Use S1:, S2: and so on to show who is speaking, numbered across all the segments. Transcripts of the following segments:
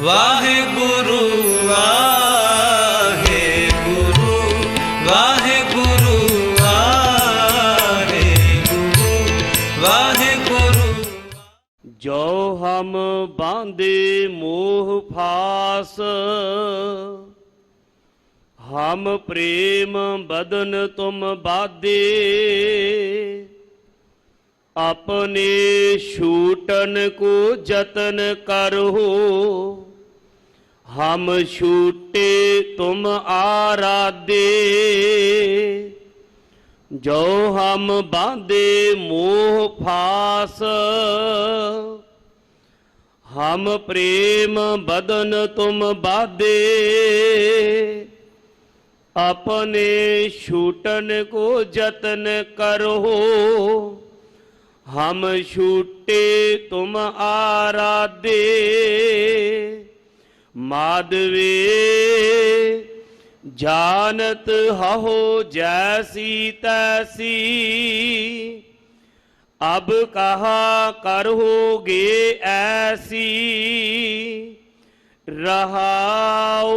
S1: ਵਾਹਿਗੁਰੂ ਵਾਹਿਗੁਰੂ ਵਾਹਿਗੁਰੂ ਵਾਹਿਗੁਰੂ ਵਾਹਿਗੁਰੂ।
S2: ਜੋ ਹਮ ਬਾਂਧੇ ਮੋਹ ਫਾਸ, ਹਮ प्रेम बदन तुम बाधे। अपने छूटन को जतन करो, हम छूटे तुम आराधे। जो हम बांधे मोह फास, हम प्रेम बदन तुम बाधे। अपने छूटन को जतन करो, हम छूटे तुम आराधे। माधवे जानत हो जैसी तैसी, अब कहा करोगे ऐसी। रहाओ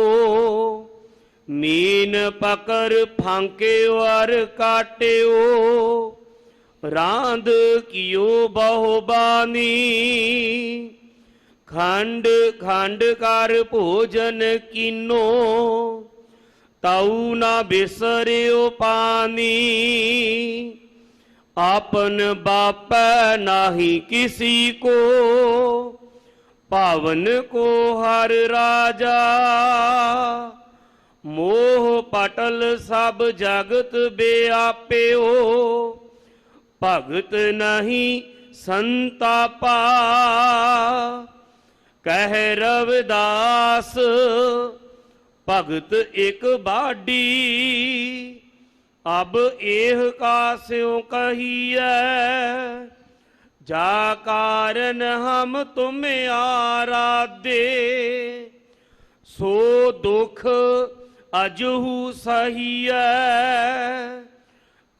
S2: मीन पकड़ फांके वर काट्यो, रांध कियो बहुबानी। खंड खंड कर भोजन कीनो, ताऊ ना बिसरियो पानी। आपन बाप नाही किसी को, पावन को हर राजा। मोह पटल सब जगत बेआप्यो, भगत नहीं संतापा। कह रविदास भगत एक बाडी, अब एह कास्यों कहिए। जा कारण हम तुम्हें आराधे, सो दुख अजहू सहिए।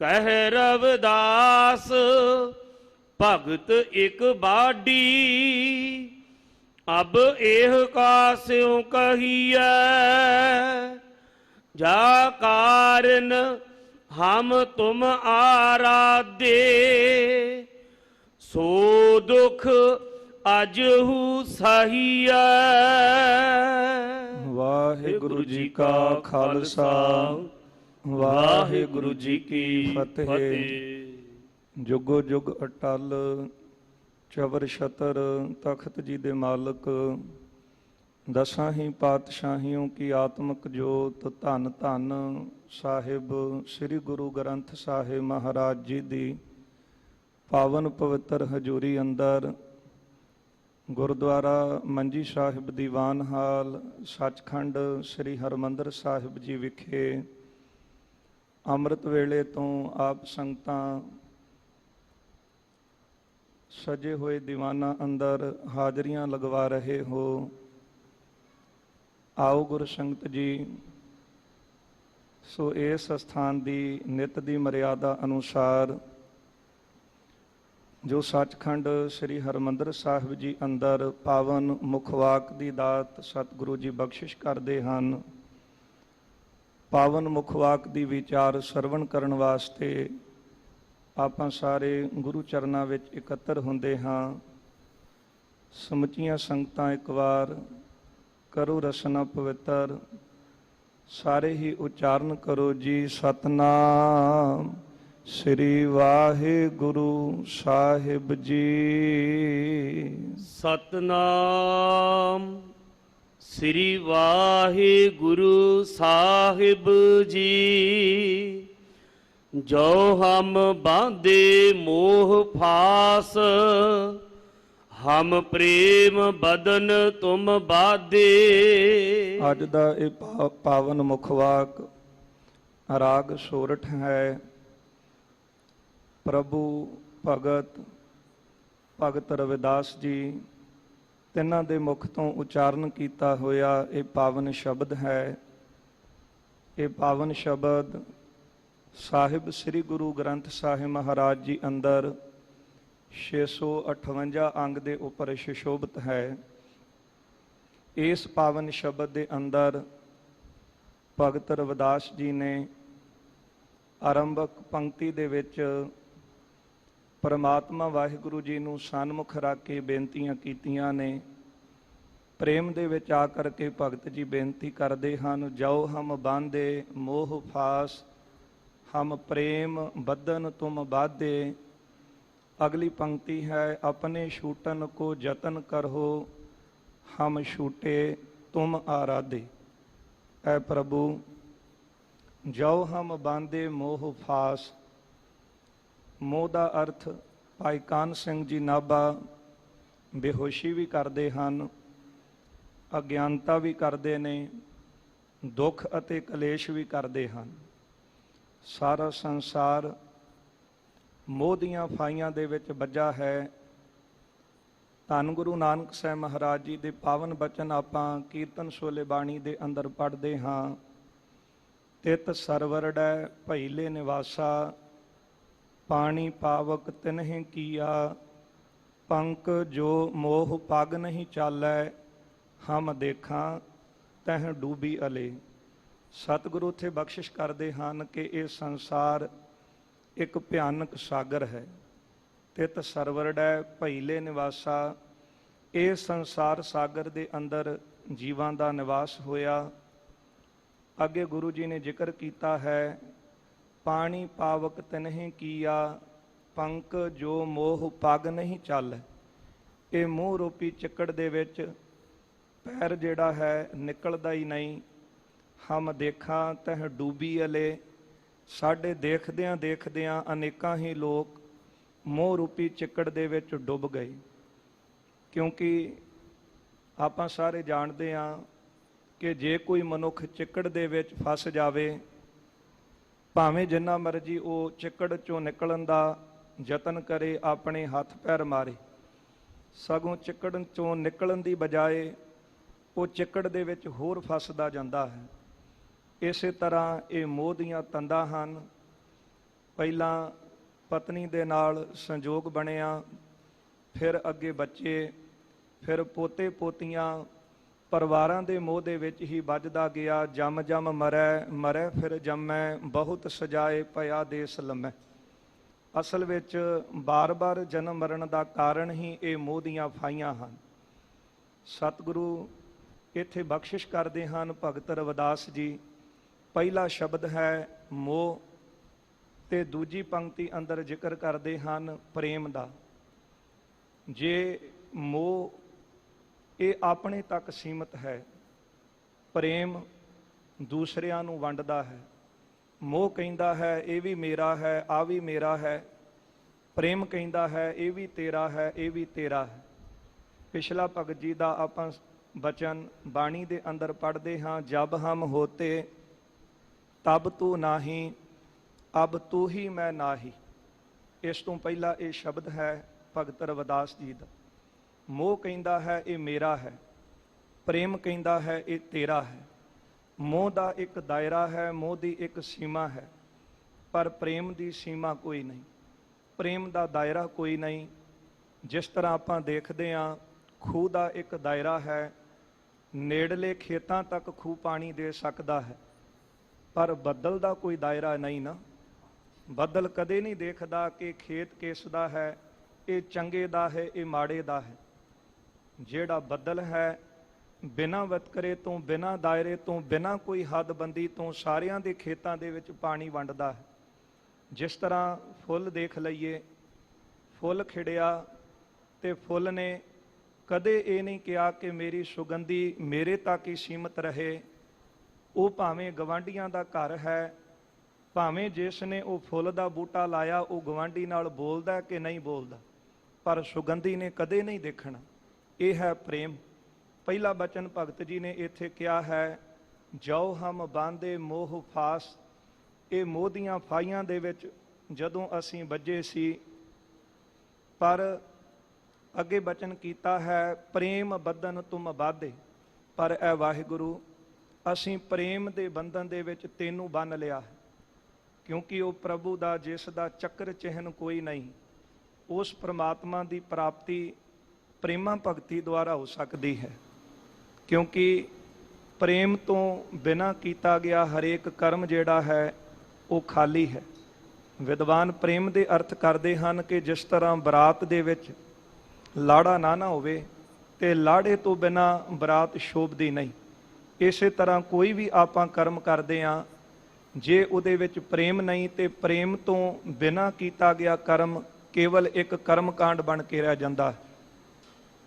S2: कह रविदास भगत एक बाडी, अब एह कास्यों कहिए। जा कारण हम तुम आराधे, सो दुख अजहू सहिए।
S3: वाहिगुरु जी का खालसा, वाहिगुरु जी की फतेह। जुगो जुग अटल चवर छतर तख्त जी दे मालक, दसां ही पातशाहियों की आत्मक जोत। धन धन साहिब श्री गुरु ग्रंथ साहिब महाराज जी दी पावन पवित्र हजूरी अंदर गुरुद्वारा मंजी साहिब दीवान हाल सचखंड श्री हरमंदर साहिब जी विखे ਅੰਮ੍ਰਿਤ ਵੇਲੇ ਤੋਂ ਆਪ ਸੰਗਤਾਂ ਸਜੇ ਹੋਏ ਦੀਵਾਨਾਂ ਅੰਦਰ ਹਾਜ਼ਰੀਆਂ ਲਗਵਾ ਰਹੇ ਹੋ। ਆਓ ਗੁਰ ਸੰਗਤ ਜੀ, ਸੋ ਇਸ ਸਥਾਨ ਦੀ ਨਿਤ ਦੀ ਮਰਿਆਦਾ ਅਨੁਸਾਰ ਜੋ ਸੱਚਖੰਡ ਸ੍ਰੀ ਹਰਮੰਦਰ ਸਾਹਿਬ ਜੀ ਅੰਦਰ ਪਾਵਨ ਮੁਖਵਾਕ ਦੀ ਦਾਤ ਸਤਿਗੁਰੂ ਜੀ ਬਖਸ਼ਿਸ਼ ਕਰਦੇ ਹਨ। ਪਾਵਨ ਮੁਖਵਾਕ ਦੀ ਵਿਚਾਰ ਸਰਵਣ ਕਰਨ ਵਾਸਤੇ ਆਪਾਂ ਸਾਰੇ ਗੁਰੂ ਚਰਨਾਂ ਵਿੱਚ ਇਕੱਤਰ ਹੁੰਦੇ ਹਾਂ। ਸਮੁੱਚੀਆਂ ਸੰਗਤਾਂ ਇੱਕ ਵਾਰ ਕਰੋ ਰਸਨਾ ਪਵਿੱਤਰ, ਸਾਰੇ ਹੀ ਉਚਾਰਨ ਕਰੋ ਜੀ। ਸਤਨਾਮ ਸ੍ਰੀ ਵਾਹਿਗੁਰੂ ਸਾਹਿਬ ਜੀ।
S2: ਸਤਨਾਮ श्री वाहिगुरु साहिब जी। जो हम बांधे मोह फास, हम प्रेम बदन तुम बाधे।
S3: ਅੱਜ ਦਾ ਇਹ ਪਾਵਨ ਮੁਖਵਾਕ ਰਾਗ ਸੋਰਠ ਹੈ। ਪ੍ਰਭੂ ਭਗਤ ਰਵਿਦਾਸ ਜੀ ਤਿੰਨਾਂ ਦੇ ਮੁਖ ਤੋਂ ਉਚਾਰਨ ਕੀਤਾ ਹੋਇਆ ਇਹ ਪਾਵਨ ਸ਼ਬਦ ਹੈ। ਇਹ ਪਾਵਨ ਸ਼ਬਦ ਸਾਹਿਬ ਸ੍ਰੀ ਗੁਰੂ ਗ੍ਰੰਥ ਸਾਹਿਬ ਮਹਾਰਾਜ ਜੀ ਅੰਦਰ 658 ਅੰਗ ਦੇ ਉੱਪਰ ਸੁਸ਼ੋਭਿਤ ਹੈ। ਇਸ ਪਾਵਨ ਸ਼ਬਦ ਦੇ ਅੰਦਰ ਭਗਤ ਰਵਿਦਾਸ ਜੀ ਨੇ ਆਰੰਭਕ ਪੰਕਤੀ ਦੇ ਵਿੱਚ ਪਰਮਾਤਮਾ ਵਾਹਿਗੁਰੂ ਜੀ ਨੂੰ ਸਨਮੁਖ ਰੱਖ ਕੇ ਬੇਨਤੀਆਂ ਕੀਤੀਆਂ ਨੇ। ਪ੍ਰੇਮ ਦੇ ਵਿੱਚ ਆ ਕਰਕੇ ਭਗਤ ਜੀ ਬੇਨਤੀ ਕਰਦੇ ਹਨ, ਜਾਓ ਹਮ ਬਾਂਧੇ ਮੋਹ ਫਾਸ, ਹਮ ਪ੍ਰੇਮ ਬੱਧਨ ਤੁਮ ਬਾਧੇ। ਅਗਲੀ ਪੰਕਤੀ ਹੈ, ਆਪਣੇ ਛੂਟਨ ਕੋ ਯਤਨ ਕਰੋ, ਹਮ ਛੂਟੇ ਤੁਮ ਆਰਾਧੇ। ਐ ਪ੍ਰਭੂ, ਜਾਓ ਹਮ ਬਾਂਧੇ ਮੋਹ ਫਾਸ। ਮੋਹ ਦਾ ਅਰਥ ਭਾਈ ਕਾਨ ਸਿੰਘ ਜੀ ਨਾਭਾ ਬੇਹੋਸ਼ੀ ਵੀ ਕਰਦੇ ਹਨ, ਅਗਿਆਨਤਾ ਵੀ ਕਰਦੇ ਨੇ, ਦੁੱਖ ਅਤੇ ਕਲੇਸ਼ ਵੀ ਕਰਦੇ ਹਨ। ਸਾਰਾ ਸੰਸਾਰ ਮੋਹ ਦੀਆਂ ਫਾਈਆਂ ਦੇ ਵਿੱਚ ਵੱਜਾ ਹੈ। ਧੰਨ ਗੁਰੂ ਨਾਨਕ ਸਾਹਿਬ ਮਹਾਰਾਜ ਜੀ ਦੇ ਪਾਵਨ ਬਚਨ ਆਪਾਂ ਕੀਰਤਨ ਸੋਲੇ ਬਾਣੀ ਦੇ ਅੰਦਰ ਪੜ੍ਹਦੇ ਹਾਂ। ਤਿਤ ਸਰਵਰੜੈ ਭਈਲੇ ਨਿਵਾਸਾ, ਪਾਣੀ ਪਾਵਕ ਤਿਨਹਿ ਕੀਆ। ਪੰਕ ਜੋ ਮੋਹ ਪਗ ਨਹੀਂ ਚਾਲੈ, ਹਮ ਦੇਖਾਂ ਤਹਿ ਡੂਬੀ ਅਲੇ। ਸਤਿਗੁਰੂ ਉੱਥੇ ਬਖਸ਼ਿਸ਼ ਕਰਦੇ ਹਨ ਕਿ ਇਹ ਸੰਸਾਰ ਇੱਕ ਭਿਆਨਕ ਸਾਗਰ ਹੈ। ਤਿਤ ਸਰਵਰੜੈ ਭਈਲੇ ਨਿਵਾਸਾ, ਇਹ ਸੰਸਾਰ ਸਾਗਰ ਦੇ ਅੰਦਰ ਜੀਵਾਂ ਦਾ ਨਿਵਾਸ ਹੋਇਆ। ਅੱਗੇ ਗੁਰੂ ਜੀ ਨੇ ਜ਼ਿਕਰ ਕੀਤਾ ਹੈ, ਪਾਣੀ ਪਾਵਕ ਤਿਨਹਿ ਕੀਆ, ਪੰਕ ਜੋ ਮੋਹ ਪਗ ਨਹੀਂ ਚੱਲ। ਇਹ ਮੋਹ ਰੂਪੀ ਚੱਕੜ ਦੇ ਵਿੱਚ ਪੈਰ ਜਿਹੜਾ ਹੈ ਨਿਕਲਦਾ ਹੀ ਨਹੀਂ। ਹਮ ਦੇਖਾਂ ਤਹਿ ਡੂਬੀ ਅਲੇ, ਸਾਡੇ ਦੇਖਦਿਆਂ ਦੇਖਦਿਆਂ ਅਨੇਕਾਂ ਹੀ ਲੋਕ ਮੋਹ ਰੂਪੀ ਚੱਕੜ ਦੇ ਵਿੱਚ ਡੁੱਬ ਗਏ। ਕਿਉਂਕਿ ਆਪਾਂ ਸਾਰੇ ਜਾਣਦੇ ਹਾਂ ਕਿ ਜੇ ਕੋਈ ਮਨੁੱਖ ਚਿੱਕੜ ਦੇ ਵਿੱਚ ਫਸ ਜਾਵੇ, ਭਾਵੇਂ ਜਿੰਨਾ ਮਰਜ਼ੀ ਉਹ ਚਿੱਕੜ ਚੋਂ ਨਿਕਲਣ ਦਾ ਯਤਨ ਕਰੇ, ਆਪਣੇ ਹੱਥ ਪੈਰ ਮਾਰੇ, ਸਗੋਂ ਚਿੱਕੜ ਚੋਂ ਨਿਕਲਣ ਦੀ ਬਜਾਏ ਉਹ ਚਿੱਕੜ ਦੇ ਵਿੱਚ ਹੋਰ ਫਸਦਾ ਜਾਂਦਾ ਹੈ। ਇਸੇ ਤਰ੍ਹਾਂ ਇਹ ਮੋਹ ਦੀਆਂ ਤੰਦਾਂ ਹਨ। ਪਹਿਲਾਂ ਪਤਨੀ ਦੇ ਨਾਲ ਸੰਜੋਗ ਬਣਿਆ, ਫਿਰ ਅੱਗੇ ਬੱਚੇ, ਫਿਰ ਪੋਤੇ ਪੋਤੀਆਂ, ਪਰਿਵਾਰਾਂ ਦੇ ਮੋਹ ਦੇ ਵਿੱਚ ਹੀ ਵੱਜਦਾ ਗਿਆ। ਜਮ ਜਮ ਮਰੈ, ਮਰੈ ਫਿਰ ਜੰਮੈ, ਬਹੁਤ ਸਜਾਏ ਪਿਆ ਦੇਸ ਲੰਮੈ। ਅਸਲ ਵਿੱਚ ਬਾਰ-ਬਾਰ ਜਨਮ ਮਰਨ ਦਾ ਕਾਰਨ ਹੀ ਇਹ ਮੋਹ ਦੀਆਂ ਫਾਈਆਂ ਹਨ। ਸਤਿਗੁਰੂ ਇੱਥੇ ਬਖਸ਼ਿਸ਼ ਕਰਦੇ ਹਨ ਭਗਤ ਰਵਿਦਾਸ ਜੀ। ਪਹਿਲਾ ਸ਼ਬਦ ਹੈ ਮੋਹ, ਤੇ ਦੂਜੀ ਪੰਕਤੀ ਅੰਦਰ ਜ਼ਿਕਰ ਕਰਦੇ ਹਨ ਪ੍ਰੇਮ ਦਾ। ਜੇ ਮੋਹ ਇਹ ਆਪਣੇ ਤੱਕ ਸੀਮਤ ਹੈ, ਪ੍ਰੇਮ ਦੂਸਰਿਆਂ ਨੂੰ ਵੰਡਦਾ ਹੈ। ਮੋਹ ਕਹਿੰਦਾ ਹੈ ਇਹ ਵੀ ਮੇਰਾ ਹੈ, ਆ ਵੀ ਮੇਰਾ ਹੈ। ਪ੍ਰੇਮ ਕਹਿੰਦਾ ਹੈ ਇਹ ਵੀ ਤੇਰਾ ਹੈ, ਇਹ ਵੀ ਤੇਰਾ ਹੈ। ਪਿਛਲਾ ਭਗਤ ਜੀ ਦਾ ਆਪਾਂ ਬਚਨ ਬਾਣੀ ਦੇ ਅੰਦਰ ਪੜ੍ਹਦੇ ਹਾਂ, ਜਬ ਹਮ ਹੋਤੇ ਤਬ ਤੂੰ ਨਾਹੀ, ਅਬ ਤੂੰ ਹੀ ਮੈਂ ਨਾਹੀ। ਇਸ ਤੋਂ ਪਹਿਲਾਂ ਇਹ ਸ਼ਬਦ ਹੈ ਭਗਤ ਰਵਿਦਾਸ ਜੀ ਦਾ। ਮੋਹ ਕਹਿੰਦਾ ਹੈ ਇਹ ਮੇਰਾ ਹੈ, ਪ੍ਰੇਮ ਕਹਿੰਦਾ ਹੈ ਇਹ ਤੇਰਾ ਹੈ। ਮੋਹ ਦਾ ਇੱਕ ਦਾਇਰਾ ਹੈ, ਮੋਹ ਦੀ ਇੱਕ ਸੀਮਾ ਹੈ, ਪਰ ਪ੍ਰੇਮ ਦੀ ਸੀਮਾ ਕੋਈ ਨਹੀਂ, ਪ੍ਰੇਮ ਦਾ ਦਾਇਰਾ ਕੋਈ ਨਹੀਂ। ਜਿਸ ਤਰ੍ਹਾਂ ਆਪਾਂ ਦੇਖਦੇ ਹਾਂ ਖੂਹ ਦਾ ਇੱਕ ਦਾਇਰਾ ਹੈ, ਨੇੜਲੇ ਖੇਤਾਂ ਤੱਕ ਖੂਹ ਪਾਣੀ ਦੇ ਸਕਦਾ ਹੈ, ਪਰ ਬੱਦਲ ਦਾ ਕੋਈ ਦਾਇਰਾ ਨਹੀਂ ਨਾ। ਬੱਦਲ ਕਦੇ ਨਹੀਂ ਦੇਖਦਾ ਕਿ ਖੇਤ ਕਿਸ ਦਾ ਹੈ, ਇਹ ਚੰਗੇ ਦਾ ਹੈ, ਇਹ ਮਾੜੇ ਦਾ ਹੈ। ਜਿਹੜਾ ਬੱਦਲ ਹੈ ਬਿਨਾਂ ਵਿਤਕਰੇ ਤੋਂ, ਬਿਨਾਂ ਦਾਇਰੇ ਤੋਂ, ਬਿਨਾਂ ਕੋਈ ਹੱਦਬੰਦੀ ਤੋਂ ਸਾਰਿਆਂ ਦੇ ਖੇਤਾਂ ਦੇ ਵਿੱਚ ਪਾਣੀ ਵੰਡਦਾ ਹੈ। ਜਿਸ ਤਰ੍ਹਾਂ ਫੁੱਲ ਦੇਖ ਲਈਏ, ਫੁੱਲ ਖਿੜਿਆ ਤੇ ਫੁੱਲ ਨੇ ਕਦੇ ਇਹ ਨਹੀਂ ਕਿਹਾ ਕਿ ਮੇਰੀ ਸੁਗੰਧੀ ਮੇਰੇ ਤੱਕ ਹੀ ਸੀਮਤ ਰਹੇ। ਉਹ ਭਾਵੇਂ ਗਵਾਂਢੀਆਂ ਦਾ ਘਰ ਹੈ, ਭਾਵੇਂ ਜਿਸ ਨੇ ਉਹ ਫੁੱਲ ਦਾ ਬੂਟਾ ਲਾਇਆ ਉਹ ਗਵਾਂਢੀ ਨਾਲ ਬੋਲਦਾ ਕਿ ਨਹੀਂ ਬੋਲਦਾ, ਪਰ ਸੁਗੰਧੀ ਨੇ ਕਦੇ ਨਹੀਂ ਦੇਖਣਾ। ਇਹ ਹੈ ਪ੍ਰੇਮ। ਪਹਿਲਾ ਬਚਨ ਭਗਤ ਜੀ ਨੇ ਇੱਥੇ ਕਿਹਾ ਹੈ, ਜਾਓ ਹਮ ਬਾਂਧੇ ਮੋਹ ਫਾਸ। ਇਹ ਮੋਹ ਦੀਆਂ ਫਾਈਆਂ ਦੇ ਵਿੱਚ ਜਦੋਂ ਅਸੀਂ ਵੱਜੇ ਸੀ, ਪਰ ਅੱਗੇ ਬਚਨ ਕੀਤਾ ਹੈ ਪ੍ਰੇਮ ਬੰਧਨ ਤੁਮ ਬਾਧੇ। ਪਰ ਐ ਵਾਹਿਗੁਰੂ, ਅਸੀਂ ਪ੍ਰੇਮ ਦੇ ਬੰਧਨ ਦੇ ਵਿੱਚ ਤੈਨੂੰ ਬੰਨ ਲਿਆ ਹੈ, ਕਿਉਂਕਿ ਉਹ ਪ੍ਰਭੂ ਦਾ ਜਿਸ ਦਾ ਚੱਕਰ ਚਿਹਨ ਕੋਈ ਨਹੀਂ, ਉਸ ਪ੍ਰਮਾਤਮਾ ਦੀ ਪ੍ਰਾਪਤੀ ਪ੍ਰੇਮਾ ਭਗਤੀ ਦੁਆਰਾ ਹੋ ਸਕਦੀ ਹੈ। ਕਿਉਂਕਿ ਪ੍ਰੇਮ ਤੋਂ ਬਿਨਾਂ ਕੀਤਾ ਗਿਆ ਹਰੇਕ ਕਰਮ ਜਿਹੜਾ ਹੈ ਉਹ ਖਾਲੀ ਹੈ। ਵਿਦਵਾਨ ਪ੍ਰੇਮ ਦੇ ਅਰਥ ਕਰਦੇ ਹਨ ਕਿ ਜਿਸ ਤਰ੍ਹਾਂ ਬਰਾਤ ਦੇ ਵਿੱਚ ਲਾੜਾ ਨਾ ਹੋਵੇ ਤੇ ਲਾੜੇ ਤੋਂ ਬਿਨਾਂ ਬਰਾਤ ਸ਼ੋਭਦੀ ਨਹੀਂ, ਇਸੇ ਤਰ੍ਹਾਂ ਕੋਈ ਵੀ ਆਪਾਂ ਕਰਮ ਕਰਦੇ ਹਾਂ, ਜੇ ਉਹਦੇ ਵਿੱਚ ਪ੍ਰੇਮ ਨਹੀਂ ਤੇ ਪ੍ਰੇਮ ਤੋਂ ਬਿਨਾਂ ਕੀਤਾ ਗਿਆ ਕਰਮ ਕੇਵਲ ਇੱਕ ਕਰਮਕਾਂਡ ਬਣ ਕੇ ਰਹਿ ਜਾਂਦਾ।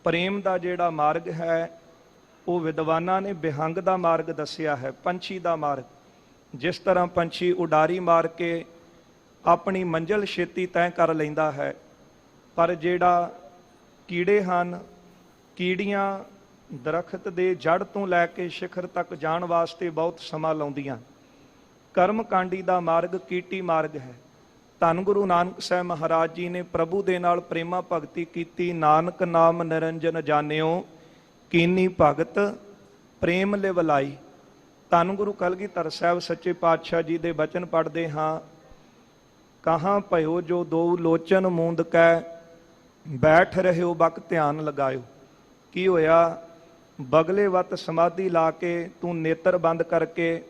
S3: ਪ੍ਰੇਮ ਦਾ ਜਿਹੜਾ ਮਾਰਗ ਹੈ ਉਹ ਵਿਦਵਾਨਾਂ ਨੇ ਬਿਹੰਗ ਦਾ ਮਾਰਗ ਦੱਸਿਆ ਹੈ, ਪੰਛੀ ਦਾ ਮਾਰਗ। ਜਿਸ ਤਰ੍ਹਾਂ ਪੰਛੀ ਉਡਾਰੀ ਮਾਰ ਕੇ ਆਪਣੀ ਮੰਜ਼ਿਲ ਛੇਤੀ ਤੈਅ ਕਰ ਲੈਂਦਾ ਹੈ, ਪਰ ਜਿਹੜਾ ਕੀੜੇ ਹਨ, ਕੀੜੀਆਂ ਦਰਖਤ ਦੇ ਜੜ ਤੋਂ ਲੈ ਕੇ ਸਿਖਰ ਤੱਕ ਜਾਣ ਵਾਸਤੇ ਬਹੁਤ ਸਮਾਂ ਲਾਉਂਦੀਆਂ। ਕਰਮਕਾਂਡੀ ਦਾ ਮਾਰਗ ਕੀਟੀ ਮਾਰਗ ਹੈ। ਧੰਨ ਗੁਰੂ ਨਾਨਕ ਸਾਹਿਬ ਮਹਾਰਾਜ ਜੀ ਨੇ ਪ੍ਰਭੂ ਦੇ ਨਾਲ ਪ੍ਰੇਮਾ ਭਗਤੀ ਕੀਤੀ। ਨਾਨਕ ਨਾਮ ਨਿਰੰਜਨ ਜਾਣਿਓ, ਕੀਨੀ ਭਗਤ ਪ੍ਰੇਮ ਲਿਵਲਾਈ। ਧੰਨ ਗੁਰੂ ਕਲਗੀਧਰ ਸਾਹਿਬ ਸੱਚੇ ਪਾਤਸ਼ਾਹ ਜੀ ਦੇ ਬਚਨ ਪੜ੍ਹਦੇ ਹਾਂ। ਕਹਾਂ ਭਇਓ ਜੋ ਦੋ ਲੋਚਨ ਮੂੰਦ ਕੈ, ਬੈਠ ਰਹਿਓ ਬਕ ਧਿਆਨ ਲਗਾਇਓ। ਕੀ ਹੋਇਆ? ਬਗਲੇ ਵੱਤ ਸਮਾਧੀ ਲਾ ਕੇ ਤੂੰ ਨੇਤਰ ਬੰਦ ਕਰਕੇ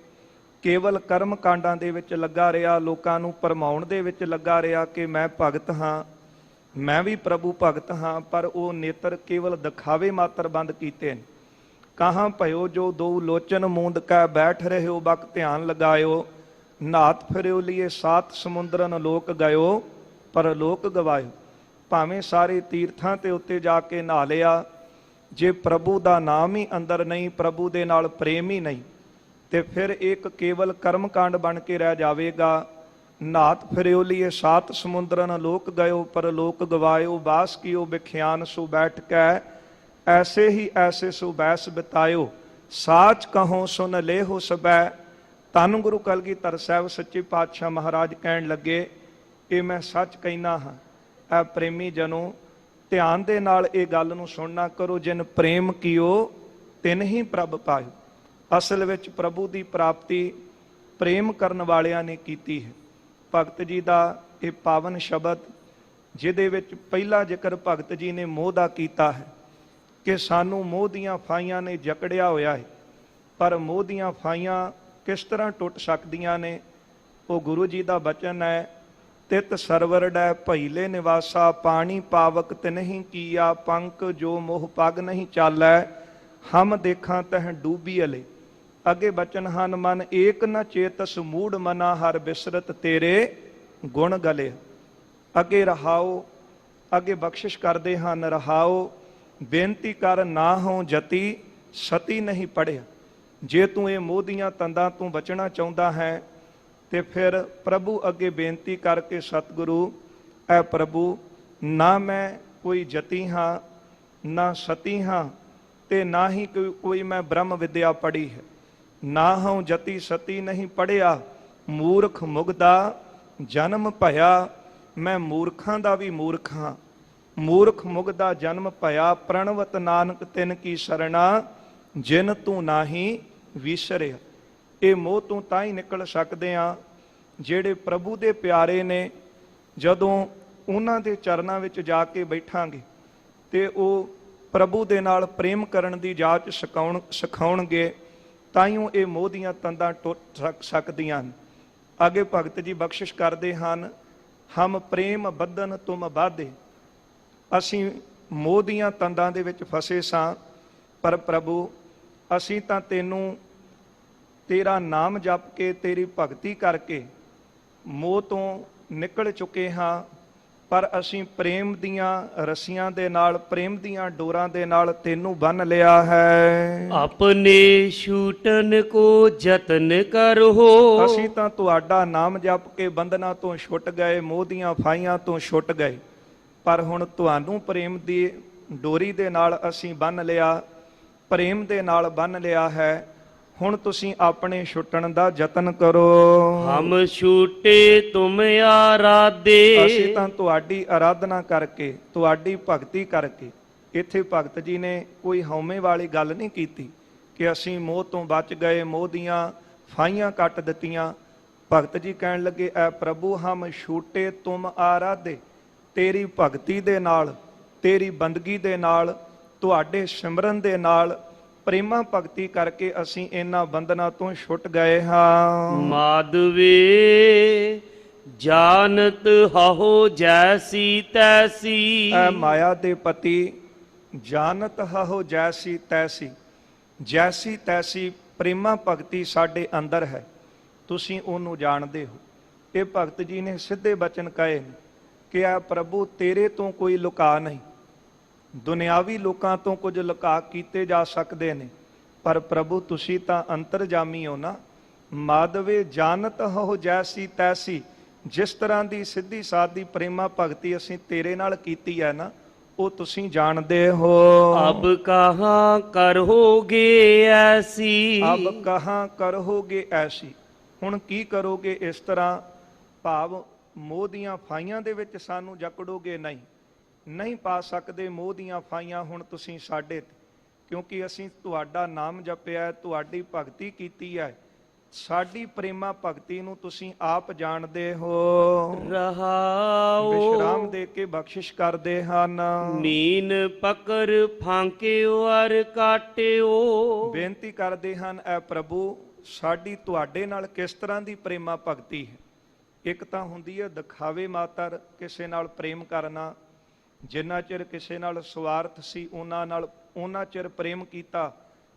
S3: ਕੇਵਲ ਕਰਮ ਕਾਂਡਾਂ ਦੇ ਵਿੱਚ ਲੱਗਾ ਰਿਹਾ, ਲੋਕਾਂ ਨੂੰ ਭਰਮਾਉਣ ਦੇ ਵਿੱਚ ਲੱਗਾ ਰਿਹਾ ਕਿ ਮੈਂ ਭਗਤ ਹਾਂ, ਮੈਂ ਵੀ ਪ੍ਰਭੂ ਭਗਤ ਹਾਂ, ਪਰ ਉਹ ਨੇਤਰ ਕੇਵਲ ਦਿਖਾਵੇ ਮਾਤਰ ਬੰਦ ਕੀਤੇ ਨੇ। ਕਹਾਂ ਭਇਓ ਜੋ ਦੋ ਲੋਚਨ ਮੂੰਦ ਕੈ, ਬੈਠ ਰਹਿਓ ਬਕ ਧਿਆਨ ਲਗਾਇਓ। ਨਾਤ ਫਿਰਿਓ ਲੀਏ ਸਾਤ ਸਮੁੰਦਰਨ ਲੋਕ ਗਇਓ, ਪਰ ਲੋਕ ਗਵਾਇਓ। ਭਾਵੇਂ ਸਾਰੇ ਤੀਰਥਾਂ ਤੇ ਉੱਤੇ ਜਾ ਕੇ ਨਹਾ ਲਿਆ, ਜੇ ਪ੍ਰਭੂ ਦਾ ਨਾਮ ਹੀ ਅੰਦਰ ਨਹੀਂ, ਪ੍ਰਭੂ ਦੇ ਨਾਲ ਪ੍ਰੇਮ ਹੀ ਨਹੀਂ, ਤੇ ਫਿਰ ਇੱਕ ਕੇਵਲ ਕਰਮਕਾਂਡ ਬਣ ਕੇ ਰਹਿ ਜਾਵੇਗਾ। ਨਾਤ ਫਿਰਿਓ ਲੀਏ ਸਾਤ ਸਮੁੰਦਰਨ ਲੋਕ ਗਇਓ, ਪਰ ਲੋਕ ਗਵਾਇਓ। ਬਾਸ ਕੀਓ ਵਿਖਿਆਨ ਸੋ ਬੈਠ ਕੈ, ਐਸੇ ਹੀ ਐਸੇ ਸੋ ਬੈਸ ਬਿਤਾਇਓ। ਸਾਚ ਕਹੋ ਸੁਨ ਲੇਹੋ ਸਬੈ। ਧੰਨ ਗੁਰੂ ਕਲਗੀਧਰ ਸਾਹਿਬ ਸੱਚੇ ਪਾਤਸ਼ਾਹ ਮਹਾਰਾਜ ਕਹਿਣ ਲੱਗੇ, ਇਹ ਮੈਂ ਸੱਚ ਕਹਿਣਾ ਹਾਂ। ਐ ਪ੍ਰੇਮੀ ਜਨੋ, ਧਿਆਨ ਦੇ ਨਾਲ ਇਹ ਗੱਲ ਨੂੰ ਸੁਣਨਾ ਕਰੋ। ਜਿਨ ਪ੍ਰੇਮ ਕੀਓ ਤਿਨ ਹੀ ਪ੍ਰਭ ਪਾਇਓ। ਅਸਲ ਵਿੱਚ ਪ੍ਰਭੂ ਦੀ ਪ੍ਰਾਪਤੀ ਪ੍ਰੇਮ ਕਰਨ ਵਾਲਿਆਂ ਨੇ ਕੀਤੀ ਹੈ। ਭਗਤ ਜੀ ਦਾ ਇਹ ਪਾਵਨ ਸ਼ਬਦ, ਜਿਹਦੇ ਵਿੱਚ ਪਹਿਲਾ ਜ਼ਿਕਰ ਭਗਤ ਜੀ ਨੇ ਮੋਹ ਦਾ ਕੀਤਾ ਹੈ ਕਿ ਸਾਨੂੰ ਮੋਹ ਦੀਆਂ ਫਾਈਆਂ ਨੇ ਜਕੜਿਆ ਹੋਇਆ ਹੈ, ਪਰ ਮੋਹ ਦੀਆਂ ਫਾਈਆਂ ਕਿਸ ਤਰ੍ਹਾਂ ਟੁੱਟ ਸਕਦੀਆਂ ਨੇ? ਉਹ ਗੁਰੂ ਜੀ ਦਾ ਬਚਨ ਹੈ, ਤਿਤ ਸਰਵਰ ਡੈ ਭਈਲੇ ਨਿਵਾਸਾ, ਪਾਣੀ ਪਾਵਕ ਤਿਨਹੀਂ ਕੀਆ, ਪੰਕ ਜੋ ਮੋਹ ਪਗ ਨਹੀਂ ਚਾਲੈ, ਹਮ ਦੇਖਾਂ ਤਹ ਡੂਬੀ ਅਲੇ। ਅੱਗੇ ਬਚਨ ਹਨ, ਮਨ ਏਕ ਨ ਚੇਤਸ ਮੂੜ ਮਨਾ, ਹਰ ਬਿਸਰਤ ਤੇਰੇ ਗੁਣ ਗਲੇ। ਅੱਗੇ ਰਹਾਓ, ਅੱਗੇ ਬਖਸ਼ਿਸ਼ ਕਰਦੇ ਹਨ, ਰਹਾਓ ਬੇਨਤੀ ਕਰ ਨਾ ਹੋ ਜਤੀ, ਸਤੀ ਨਹੀਂ ਪੜਿਆ। ਜੇ ਤੂੰ ਇਹ ਮੋਹ ਦੀਆਂ ਤੰਦਾਂ ਤੋਂ ਬਚਣਾ ਚਾਹੁੰਦਾ ਹੈ ਤੇ ਫਿਰ ਪ੍ਰਭੂ ਅੱਗੇ ਬੇਨਤੀ ਕਰਕੇ, ਸਤਿਗੁਰੂ ਐ ਪ੍ਰਭੂ, ਨਾ ਮੈਂ ਕੋਈ ਜਤੀ ਹਾਂ, ਨਾ ਸਤੀ ਹਾਂ, ਤੇ ਨਾ ਹੀ ਕੋਈ ਮੈਂ ਬ੍ਰਹਮ ਵਿਦਿਆ ਪੜ੍ਹੀ ਹੈ। ਨਾ ਹਉ ਜਤੀ ਸਤੀ ਨਹੀਂ ਪੜਿਆ, ਮੂਰਖ ਮੁਗਦਾ ਜਨਮ ਭਇਆ। ਮੈਂ ਮੂਰਖਾਂ ਦਾ ਵੀ ਮੂਰਖ ਹਾਂ। ਮੂਰਖ ਮੁਗਦਾ ਜਨਮ ਭਇਆ, ਪ੍ਰਣਵਤ ਨਾਨਕ ਤਿਨ ਕੀ ਸਰਣਾ, ਜਿਨ ਤੂੰ ਨਾਹੀ ਵਿਸਰਿਆ। ਇਹ ਮੋਹ ਤੋਂ ਤਾਂ ਹੀ ਨਿਕਲ ਸਕਦੇ ਆ ਜਿਹੜੇ ਪ੍ਰਭੂ ਦੇ ਪਿਆਰੇ ਨੇ। ਜਦੋਂ ਉਹਨਾਂ ਦੇ ਚਰਨਾਂ ਵਿੱਚ ਜਾ ਕੇ ਬੈਠਾਂਗੇ ਤੇ ਉਹ ਪ੍ਰਭੂ ਦੇ ਨਾਲ ਪ੍ਰੇਮ ਕਰਨ ਦੀ ਜਾਚ ਸਿਖਾਉਣਗੇ, ਤਾਈਓ ਇਹ ਮੋਹ ਦੀਆਂ ਤੰਦਾਂ ਟੁੱਟ ਸਕਦੀਆਂ ਹਨ। ਅੱਗੇ ਭਗਤ ਜੀ ਬਖਸ਼ਿਸ਼ ਕਰਦੇ ਹਨ, ਹਮ ਪ੍ਰੇਮ ਬੰਧਨ ਤੁਮ ਬਾਧੇ। ਅਸੀਂ ਮੋਹ ਦੀਆਂ ਤੰਦਾਂ ਦੇ ਵਿੱਚ ਫਸੇ ਸਾਂ, ਪਰ ਪ੍ਰਭੂ ਅਸੀਂ ਤਾਂ ਤੈਨੂੰ ਤੇਰਾ ਨਾਮ ਜਪ ਕੇ, ਤੇਰੀ ਭਗਤੀ ਕਰਕੇ ਮੋਹ ਤੋਂ ਨਿਕਲ ਚੁੱਕੇ ਹਾਂ। ਪਰ ਅਸੀਂ ਪ੍ਰੇਮ ਦੀਆਂ ਰੱਸੀਆਂ ਦੇ ਨਾਲ, ਪ੍ਰੇਮ ਦੀਆਂ ਡੋਰਾਂ ਦੇ ਨਾਲ ਤੈਨੂੰ ਬੰਨ ਲਿਆ ਹੈ।
S2: ਆਪਣੇ ਛੂਟਨ ਕੋ ਯਤਨ ਕਰੋ।
S3: ਅਸੀਂ ਤਾਂ ਤੁਹਾਡਾ ਨਾਮ ਜਪ ਕੇ ਬੰਧਨਾਂ ਤੋਂ ਛੁੱਟ ਗਏ, ਮੋਹ ਦੀਆਂ ਫਾਈਆਂ ਤੋਂ ਛੁੱਟ ਗਏ, ਪਰ ਹੁਣ ਤੁਹਾਨੂੰ ਪ੍ਰੇਮ ਦੀ ਡੋਰੀ ਦੇ ਨਾਲ ਅਸੀਂ ਬੰਨ ਲਿਆ, ਪ੍ਰੇਮ ਦੇ ਨਾਲ ਬੰਨ ਲਿਆ ਹੈ। ਹੁਣ ਤੁਸੀਂ ਆਪਣੇ ਛੁੱਟਣ ਦਾ ਯਤਨ ਕਰੋ।
S2: ਹਮ ਛੂਟੇ ਤੁਮ ਆਰਾਧੇ।
S3: ਅਸੀਂ ਤਾਂ ਤੁਹਾਡੀ ਆਰਾਧਨਾ ਕਰਕੇ, ਤੁਹਾਡੀ ਭਗਤੀ ਕਰਕੇ। ਇੱਥੇ ਭਗਤ ਜੀ ਨੇ ਕੋਈ ਹਉਮੈ ਵਾਲੀ ਗੱਲ ਨਹੀਂ ਕੀਤੀ ਕਿ ਅਸੀਂ ਮੋਹ ਤੋਂ ਬਚ ਗਏ, ਮੋਹ ਦੀਆਂ ਫਾਈਆਂ ਕੱਟ ਦਿੱਤੀਆਂ। ਭਗਤ ਜੀ ਕਹਿਣ ਲੱਗੇ, ਐ ਪ੍ਰਭੂ ਹਮ ਛੂਟੇ ਤੁਮ ਆਰਾਧੇ। ਤੇਰੀ ਭਗਤੀ ਦੇ ਨਾਲ, ਤੇਰੀ ਬੰਦਗੀ ਦੇ ਨਾਲ, ਤੁਹਾਡੇ ਸਿਮਰਨ ਦੇ ਨਾਲ ਪ੍ਰੇਮਾ ਭਗਤੀ ਕਰਕੇ ਅਸੀਂ ਇਹਨਾਂ ਬੰਧਨਾਂ ਤੋਂ ਛੁੱਟ ਗਏ ਹਾਂ।
S2: ਮਾਧਵੇ ਜਾਨਤ ਹਉ ਜੈਸੀ ਤੈਸੀ।
S3: ਐ ਮਾਇਆ ਦੇ ਪਤੀ ਜਾਨਤ ਹਉ ਜੈਸੀ ਤੈਸੀ, ਜੈਸੀ ਤੈਸੀ ਪ੍ਰੇਮਾ ਭਗਤੀ ਸਾਡੇ ਅੰਦਰ ਹੈ, ਤੁਸੀਂ ਉਹਨੂੰ ਜਾਣਦੇ ਹੋ। ਇਹ ਭਗਤ ਜੀ ਨੇ ਸਿੱਧੇ ਬਚਨ ਕਹੇ ਨੇ ਕਿ ਆ ਪ੍ਰਭੂ ਤੇਰੇ ਤੋਂ ਕੋਈ ਲੁਕਾ ਨਹੀਂ। ਦੁਨਿਆਵੀ ਲੋਕਾਂ ਤੋਂ ਕੁਝ ਲੁਕਾ ਕੀਤੇ ਜਾ ਸਕਦੇ ਨੇ, ਪਰ ਪ੍ਰਭੂ ਤੁਸੀਂ ਤਾਂ ਅੰਤਰਜਾਮੀ ਹੋ ਨਾ। ਮਾਧਵੇ ਜਾਨਤ ਹੋ ਜੈਸੀ ਤੈਸੀ, ਜਿਸ ਤਰ੍ਹਾਂ ਦੀ ਸਿੱਧੀ ਸਾਦੀ ਪ੍ਰੇਮਾ ਭਗਤੀ ਅਸੀਂ ਤੇਰੇ ਨਾਲ ਕੀਤੀ ਹੈ ਨਾ, ਉਹ ਤੁਸੀਂ ਜਾਣਦੇ ਹੋ।
S2: ਅਬ ਕਹਾਂ ਕਰੋਗੇ ਐਸੀ।
S3: ਅਬ ਕਹਾਂ ਕਰੋਗੇ ਐਸੀ, ਹੁਣ ਕੀ ਕਰੋਗੇ ਇਸ ਤਰ੍ਹਾਂ? ਭਾਵ ਮੋਹ ਦੀਆਂ ਫਾਈਆਂ ਦੇ ਵਿੱਚ ਸਾਨੂੰ ਜਕੜੋਗੇ? ਨਹੀਂ ਪਾ ਸਕਦੇ ਮੋਹ ਦੀਆਂ ਫਾਈਆਂ ਹੁਣ ਤੁਸੀਂ ਸਾਡੇ ਤੇ, ਕਿਉਂਕਿ ਅਸੀਂ ਤੁਹਾਡਾ ਨਾਮ ਜਪਿਆ ਹੈ, ਤੁਹਾਡੀ ਭਗਤੀ ਕੀਤੀ ਹੈ। ਸਾਡੀ ਪ੍ਰੇਮਾ ਭਗਤੀ ਨੂੰ ਤੁਸੀਂ ਆਪ ਜਾਣਦੇ ਹੋ।
S2: ਰਹਾਉ
S3: ਵਿਸ਼ਰਾਮ ਦੇ ਕੇ ਬਖਸ਼ਿਸ਼ ਕਰਦੇ ਹਨ।
S2: ਮੀਨ ਪਕਰ ਫਾਂਕਿਓ ਅਰ ਕਾਟਿਓ।
S3: ਬੇਨਤੀ ਕਰਦੇ ਹਨ, ਐ ਪ੍ਰਭੂ ਸਾਡੀ ਤੁਹਾਡੇ ਨਾਲ ਕਿਸ ਤਰ੍ਹਾਂ ਦੀ ਪ੍ਰੇਮਾ ਭਗਤੀ ਹੈ। ਇੱਕ ਤਾਂ ਹੁੰਦੀ ਹੈ ਦਿਖਾਵੇ ਮਾਤਰ, ਕਿਸੇ ਨਾਲ ਪ੍ਰੇਮ ਕਰਨਾ। ਜਿੰਨਾ ਚਿਰ ਕਿਸੇ ਨਾਲ ਸਵਾਰਥ ਸੀ ਉਹਨਾਂ ਚਿਰ ਪ੍ਰੇਮ ਕੀਤਾ,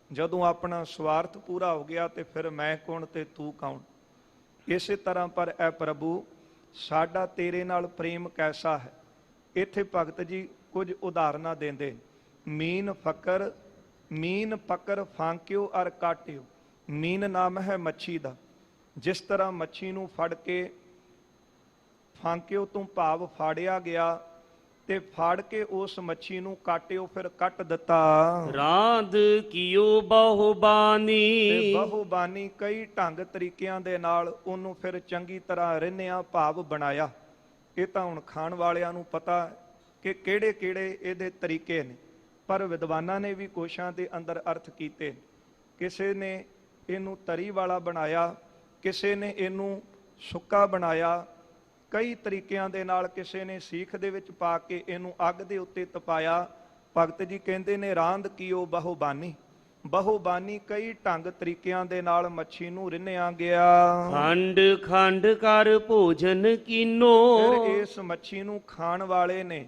S3: ਜਦੋਂ ਆਪਣਾ ਸਵਾਰਥ ਪੂਰਾ ਹੋ ਗਿਆ ਤੇ ਫਿਰ ਮੈਂ ਕੌਣ ਤੇ ਤੂੰ ਕੌਣ। ਇਸੇ ਤਰ੍ਹਾਂ ਪਰ ਐ ਪ੍ਰਭੂ ਸਾਡਾ ਤੇਰੇ ਨਾਲ ਪ੍ਰੇਮ ਕੈਸਾ ਹੈ। ਇੱਥੇ ਭਗਤ ਜੀ ਕੁਝ ਉਦਾਹਰਨਾਂ ਦਿੰਦੇ। ਮੀਨ ਪਕਰ ਫਾਂਕਿਓ ਅਰ ਕਾਟਿਓ। ਮੀਨ ਨਾਮ ਹੈ ਮੱਛੀ ਦਾ। ਜਿਸ ਤਰ੍ਹਾਂ ਮੱਛੀ ਨੂੰ ਫੜ ਕੇ ਫਾਂਕਿਓ ਤੋਂ ਭਾਵ ਫਾੜਿਆ ਗਿਆ, ਤੇ ਫਾੜ ਕੇ ਉਸ ਮੱਛੀ ਨੂੰ ਕਾਟਿਓ ਫਿਰ ਕੱਟ ਦਿੱਤਾ।
S2: ਰਾਂਦ ਕੀਓ ਬਹੁਬਾਨੀ।
S3: ਤੇ ਬਹੁਬਾਨੀ ਕਈ ਢੰਗ ਤਰੀਕਿਆਂ ਦੇ ਨਾਲ ਉਹਨੂੰ ਫਿਰ ਚੰਗੀ ਤਰ੍ਹਾਂ ਰਿੰਨਿਆ ਭਾਵ ਬਣਾਇਆ। ਇਹ ਤਾਂ ਹੁਣ ਖਾਣ ਵਾਲਿਆਂ ਨੂੰ ਪਤਾ ਕਿ ਕਿਹੜੇ ਕਿਹੜੇ ਇਹਦੇ ਤਰੀਕੇ ਨੇ, ਪਰ ਵਿਦਵਾਨਾਂ ਨੇ ਵੀ ਕੋਸ਼ਾਂ ਦੇ ਅੰਦਰ ਅਰਥ ਕੀਤੇ। ਕਿਸੇ ਨੇ ਇਹਨੂੰ ਤਰੀ ਵਾਲਾ ਬਣਾਇਆ, ਕਿਸੇ ਨੇ ਇਹਨੂੰ ਸੁੱਕਾ ਬਣਾਇਆ, ਕਈ ਤਰੀਕਿਆਂ ਦੇ ਨਾਲ ਕਿਸੇ ਨੇ ਸੀਖ ਦੇ ਵਿੱਚ ਪਾ ਕੇ ਇਹਨੂੰ ਅੱਗ ਦੇ ਉੱਤੇ ਤਪਾਇਆ। ਭਗਤ ਜੀ ਕਹਿੰਦੇ ਨੇ ਰਾਂਦ ਕੀਓ ਬਹੁਬਾਨੀ। ਬਹੁਬਾਨੀ ਕਈ ਢੰਗ ਤਰੀਕਿਆਂ ਦੇ ਨਾਲ ਮੱਛੀ ਨੂੰ ਰਿੰਨਿਆ ਗਿਆ।
S2: ਖੰਡ ਖੰਡ ਕਰ ਭੋਜਨ ਕੀਨੋ।
S3: ਫਿਰ ਇਸ ਮੱਛੀ ਨੂੰ ਖਾਣ ਵਾਲੇ ਨੇ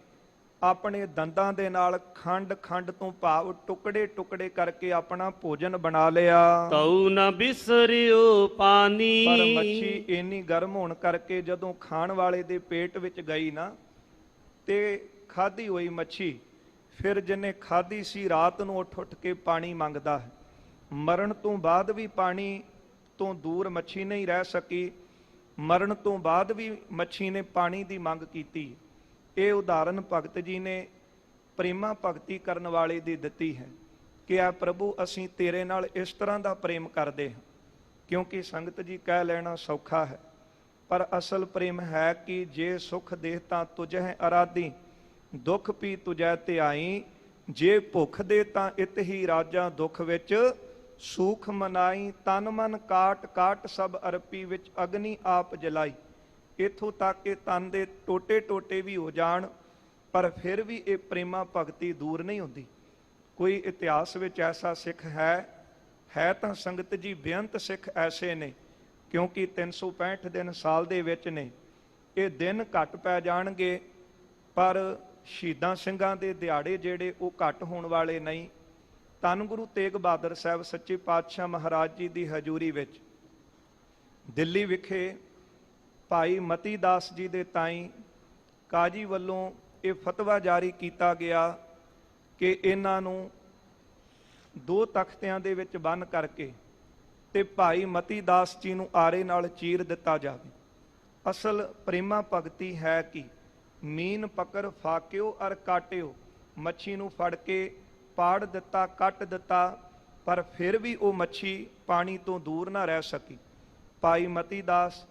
S3: ਆਪਣੇ ਦੰਦਾਂ ਦੇ ਨਾਲ ਖੰਡ ਤੋਂ ਭਾਵ ਟੁਕੜੇ ਟੁਕੜੇ ਕਰਕੇ ਆਪਣਾ ਭੋਜਨ ਬਣਾ ਲਿਆ।
S2: ਤਉ ਨ ਬਿਸਰਿਓ ਪਾਣੀ।
S3: ਪਰ ਮੱਛੀ ਇੰਨੀ ਗਰਮ ਹੋਣ ਕਰਕੇ ਜਦੋਂ ਖਾਣ ਵਾਲੇ ਦੇ ਪੇਟ ਵਿੱਚ ਗਈ ਨਾ, ਤੇ ਖਾਧੀ ਹੋਈ ਮੱਛੀ ਫਿਰ ਜਿਹਨੇ ਖਾਧੀ ਸੀ ਰਾਤ ਨੂੰ ਉੱਠ ਕੇ ਪਾਣੀ ਮੰਗਦਾ ਹੈ। ਮਰਨ ਤੋਂ ਬਾਅਦ ਵੀ ਪਾਣੀ ਤੋਂ ਦੂਰ ਮੱਛੀ ਨਹੀਂ ਰਹਿ ਸਕੀ। ਮਰਨ ਤੋਂ ਬਾਅਦ ਵੀ ਮੱਛੀ ਨੇ ਪਾਣੀ ਦੀ ਮੰਗ ਕੀਤੀ। ਇਹ ਉਦਾਹਰਨ ਭਗਤ ਜੀ ਨੇ ਪ੍ਰੇਮਾ ਭਗਤੀ ਕਰਨ ਵਾਲੇ ਦੀ ਦਿੱਤੀ ਹੈ ਕਿ ਆ ਪ੍ਰਭੂ ਅਸੀਂ ਤੇਰੇ ਨਾਲ ਇਸ ਤਰ੍ਹਾਂ ਦਾ ਪ੍ਰੇਮ ਕਰਦੇ ਹਾਂ। ਕਿਉਂਕਿ ਸੰਗਤ ਜੀ ਕਹਿ ਲੈਣਾ ਸੌਖਾ ਹੈ, ਪਰ ਅਸਲ ਪ੍ਰੇਮ ਹੈ ਕਿ ਜੇ ਸੁਖ ਦੇਹ ਤਾਂ ਤੁਝਹਿ ਅਰਾਧੀ, ਦੁੱਖ ਪੀ ਤੁਝੈ ਧਿਆਈ। ਜੇ ਭੁੱਖ ਦੇ ਤਾਂ ਇਤ ਹੀ ਰਾਜਾਂ ਦੁੱਖ ਵਿੱਚ ਸੂਖ ਮਨਾਈ। ਤਨ ਮਨ ਕਾਟ ਕਾਟ ਸਭ ਅਰਪੀ, ਵਿੱਚ ਅਗਨੀ ਆਪ ਜਲਾਈ। ਇੱਥੋਂ ਤੱਕ ਕਿ ਤਨ ਦੇ ਟੋਟੇ ਟੋਟੇ ਵੀ ਹੋ ਜਾਣ, ਪਰ ਫਿਰ ਵੀ ਇਹ ਪ੍ਰੇਮਾ ਭਗਤੀ ਦੂਰ ਨਹੀਂ ਹੁੰਦੀ। ਕੋਈ ਇਤਿਹਾਸ ਵਿੱਚ ਐਸਾ ਸਿੱਖ ਹੈ ਤਾਂ ਸੰਗਤ ਜੀ ਬੇਅੰਤ ਸਿੱਖ ਐਸੇ ਨੇ, ਕਿਉਂਕਿ 365 ਦਿਨ ਸਾਲ ਦੇ ਵਿੱਚ ਨੇ। ਇਹ ਦਿਨ ਘੱਟ ਪੈ ਜਾਣਗੇ, ਪਰ ਸ਼ਹੀਦਾਂ ਸਿੰਘਾਂ ਦੇ ਦਿਹਾੜੇ ਜਿਹੜੇ ਉਹ ਘੱਟ ਹੋਣ ਵਾਲੇ ਨਹੀਂ। ਧੰਨ ਗੁਰੂ ਤੇਗ ਬਹਾਦਰ ਸਾਹਿਬ ਸੱਚੇ ਪਾਤਸ਼ਾਹ ਮਹਾਰਾਜ ਜੀ ਦੀ ਹਜ਼ੂਰੀ ਵਿੱਚ ਦਿੱਲੀ ਵਿਖੇ ਭਾਈ ਮਤੀ ਦਾਸ ਜੀ ਦੇ ਤਾਈਂ ਕਾਜੀ ਵੱਲੋਂ ਇਹ ਫਤਵਾ ਜਾਰੀ ਕੀਤਾ ਗਿਆ ਕਿ ਇਹਨਾਂ ਨੂੰ 2 ਤਖਤਿਆਂ ਦੇ ਵਿੱਚ ਬੰਨ੍ਹ ਕਰਕੇ ਤੇ ਭਾਈ ਮਤੀ ਦਾਸ ਜੀ ਨੂੰ ਆਰੇ ਨਾਲ ਚੀਰ ਦਿੱਤਾ ਜਾਵੇ। ਅਸਲ ਪ੍ਰੇਮਾ ਭਗਤੀ ਹੈ ਕਿ ਮੀਨ ਪਕੜ ਫਾਕਿਓ ਅਰ ਕਾਟਿਓ। ਮੱਛੀ ਨੂੰ ਫੜ ਕੇ ਪਾੜ ਦਿੱਤਾ, ਕੱਟ ਦਿੱਤਾ, ਪਰ ਫਿਰ ਵੀ ਉਹ ਮੱਛੀ ਪਾਣੀ ਤੋਂ ਦੂਰ ਨਾ ਰਹਿ ਸਕੀ। ਭਾਈ ਮਤੀ ਦਾਸ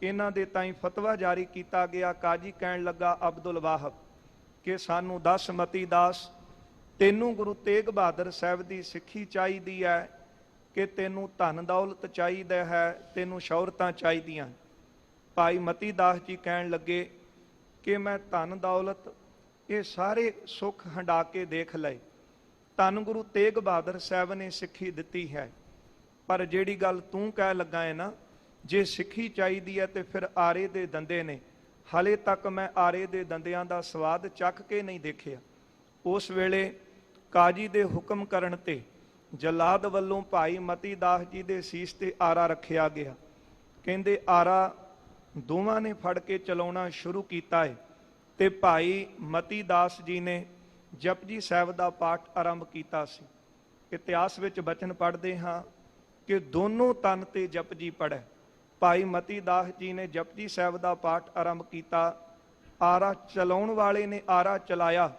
S3: ਇਹਨਾਂ ਦੇ ਤਾਈਂ ਫਤਵਾ ਜਾਰੀ ਕੀਤਾ ਗਿਆ। ਕਾਜੀ ਕਹਿਣ ਲੱਗਾ ਅਬਦੁਲ ਵਾਹਬ ਕਿ ਸਾਨੂੰ ਦੱਸ ਮਤੀ ਦਾਸ, ਤੈਨੂੰ ਗੁਰੂ ਤੇਗ ਬਹਾਦਰ ਸਾਹਿਬ ਦੀ ਸਿੱਖੀ ਚਾਹੀਦੀ ਹੈ ਕਿ ਤੈਨੂੰ ਧਨ ਦੌਲਤ ਚਾਹੀਦਾ ਹੈ, ਤੈਨੂੰ ਸ਼ੌਹਰਤਾਂ ਚਾਹੀਦੀਆਂ? ਭਾਈ ਮਤੀ ਦਾਸ ਜੀ ਕਹਿਣ ਲੱਗੇ ਕਿ ਮੈਂ ਧਨ ਦੌਲਤ ਇਹ ਸਾਰੇ ਸੁੱਖ ਹੰਡਾ ਕੇ ਦੇਖ ਲਏ, ਧੰਨ ਗੁਰੂ ਤੇਗ ਬਹਾਦਰ ਸਾਹਿਬ ਨੇ ਸਿੱਖੀ ਦਿੱਤੀ ਹੈ। ਪਰ ਜਿਹੜੀ ਗੱਲ ਤੂੰ ਕਹਿ ਲੱਗਾ ਹੈ ਨਾ, ਜੇ ਸਿੱਖੀ ਚਾਹੀਦੀ ਹੈ ਤੇ ਫਿਰ ਆਰੇ ਦੇ ਦੰਦੇ ਨੇ। ਹਲੇ ਤੱਕ ਮੈਂ ਆਰੇ ਦੇ ਦੰਦਿਆਂ ਦਾ ਸਵਾਦ ਚੱਖ ਕੇ ਨਹੀਂ ਦੇਖਿਆ। ਉਸ ਵੇਲੇ ਕਾਜੀ ਦੇ ਹੁਕਮ ਕਰਨ ਤੇ ਜਲਾਦ ਵੱਲੋਂ ਭਾਈ ਮਤੀ ਦਾਸ ਜੀ ਦੇ ਸੀਸ ਤੇ ਆਰਾ ਰੱਖਿਆ ਗਿਆ। ਕਹਿੰਦੇ ਆਰਾ ਦੋਵਾਂ ਨੇ ਫੜ ਕੇ ਚਲਾਉਣਾ ਸ਼ੁਰੂ ਕੀਤਾ ਹੈ ਤੇ ਭਾਈ ਮਤੀ ਦਾਸ ਜੀ ਨੇ ਜਪਜੀ ਸਾਹਿਬ ਦਾ ਪਾਠ ਆਰੰਭ ਕੀਤਾ ਸੀ। ਇਤਿਹਾਸ ਵਿੱਚ ਬਚਨ ਪੜ੍ਹਦੇ ਹਾਂ ਕਿ ਦੋਨੋਂ ਤਨ ਤੇ ਜਪਜੀ ਪੜ੍ਹੇ। ਭਾਈ ਮਤੀ ਦਾਸ ਜੀ ਨੇ ਜਪਜੀ ਸਾਹਿਬ ਦਾ ਪਾਠ ਆਰੰਭ ਕੀਤਾ। ਆਰਾ ਚਲਾਉਣ ਵਾਲੇ ਨੇ ਆਰਾ ਚਲਾਇਆ।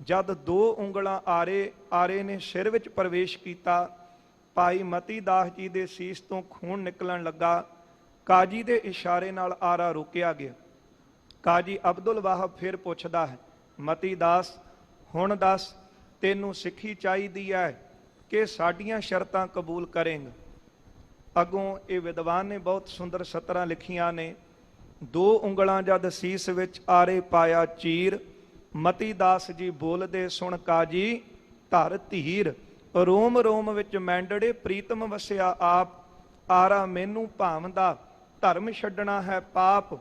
S3: ਜਦ 2 ਉਂਗਲਾਂ ਆਰੇ ਨੇ ਸਿਰ ਵਿੱਚ ਪ੍ਰਵੇਸ਼ ਕੀਤਾ, ਭਾਈ ਮਤੀ ਦਾਸ ਜੀ ਦੇ ਸੀਸ ਤੋਂ ਖੂਨ ਨਿਕਲਣ ਲੱਗਾ। ਕਾਜੀ ਦੇ ਇਸ਼ਾਰੇ ਨਾਲ ਆਰਾ ਰੋਕਿਆ ਗਿਆ। ਕਾਜੀ ਅਬਦੁਲ ਵਾਹਬ ਫਿਰ ਪੁੱਛਦਾ ਹੈ, ਮਤੀ ਦਾਸ ਹੁਣ ਦੱਸ, ਤੈਨੂੰ ਸਿੱਖੀ ਚਾਹੀਦੀ ਹੈ ਕਿ ਸਾਡੀਆਂ ਸ਼ਰਤਾਂ ਕਬੂਲ ਕਰੇਂਗਾ? ਅੱਗੋਂ ਇਹ ਵਿਦਵਾਨ ਨੇ ਬਹੁਤ ਸੁੰਦਰ ਸਤਰਾਂ ਲਿਖੀਆਂ ਨੇ। 2 ਉਂਗਲਾਂ ਜਦ ਸੀਸ ਵਿੱਚ ਆਰੇ ਪਾਇਆ ਚੀਰ, ਮਤੀ ਦਾਸ ਜੀ ਬੋਲਦੇ ਸੁਣ ਕਾਜੀ ਧਰ ਧੀਰ। ਰੋਮ ਰੋਮ ਵਿੱਚ ਮੈਂਡੜੇ ਪ੍ਰੀਤਮ ਵਸਿਆ ਆਪ, ਆਰਾ ਮੈਨੂੰ ਭਾਵਦਾ ਧਰਮ ਛੱਡਣਾ ਹੈ ਪਾਪ।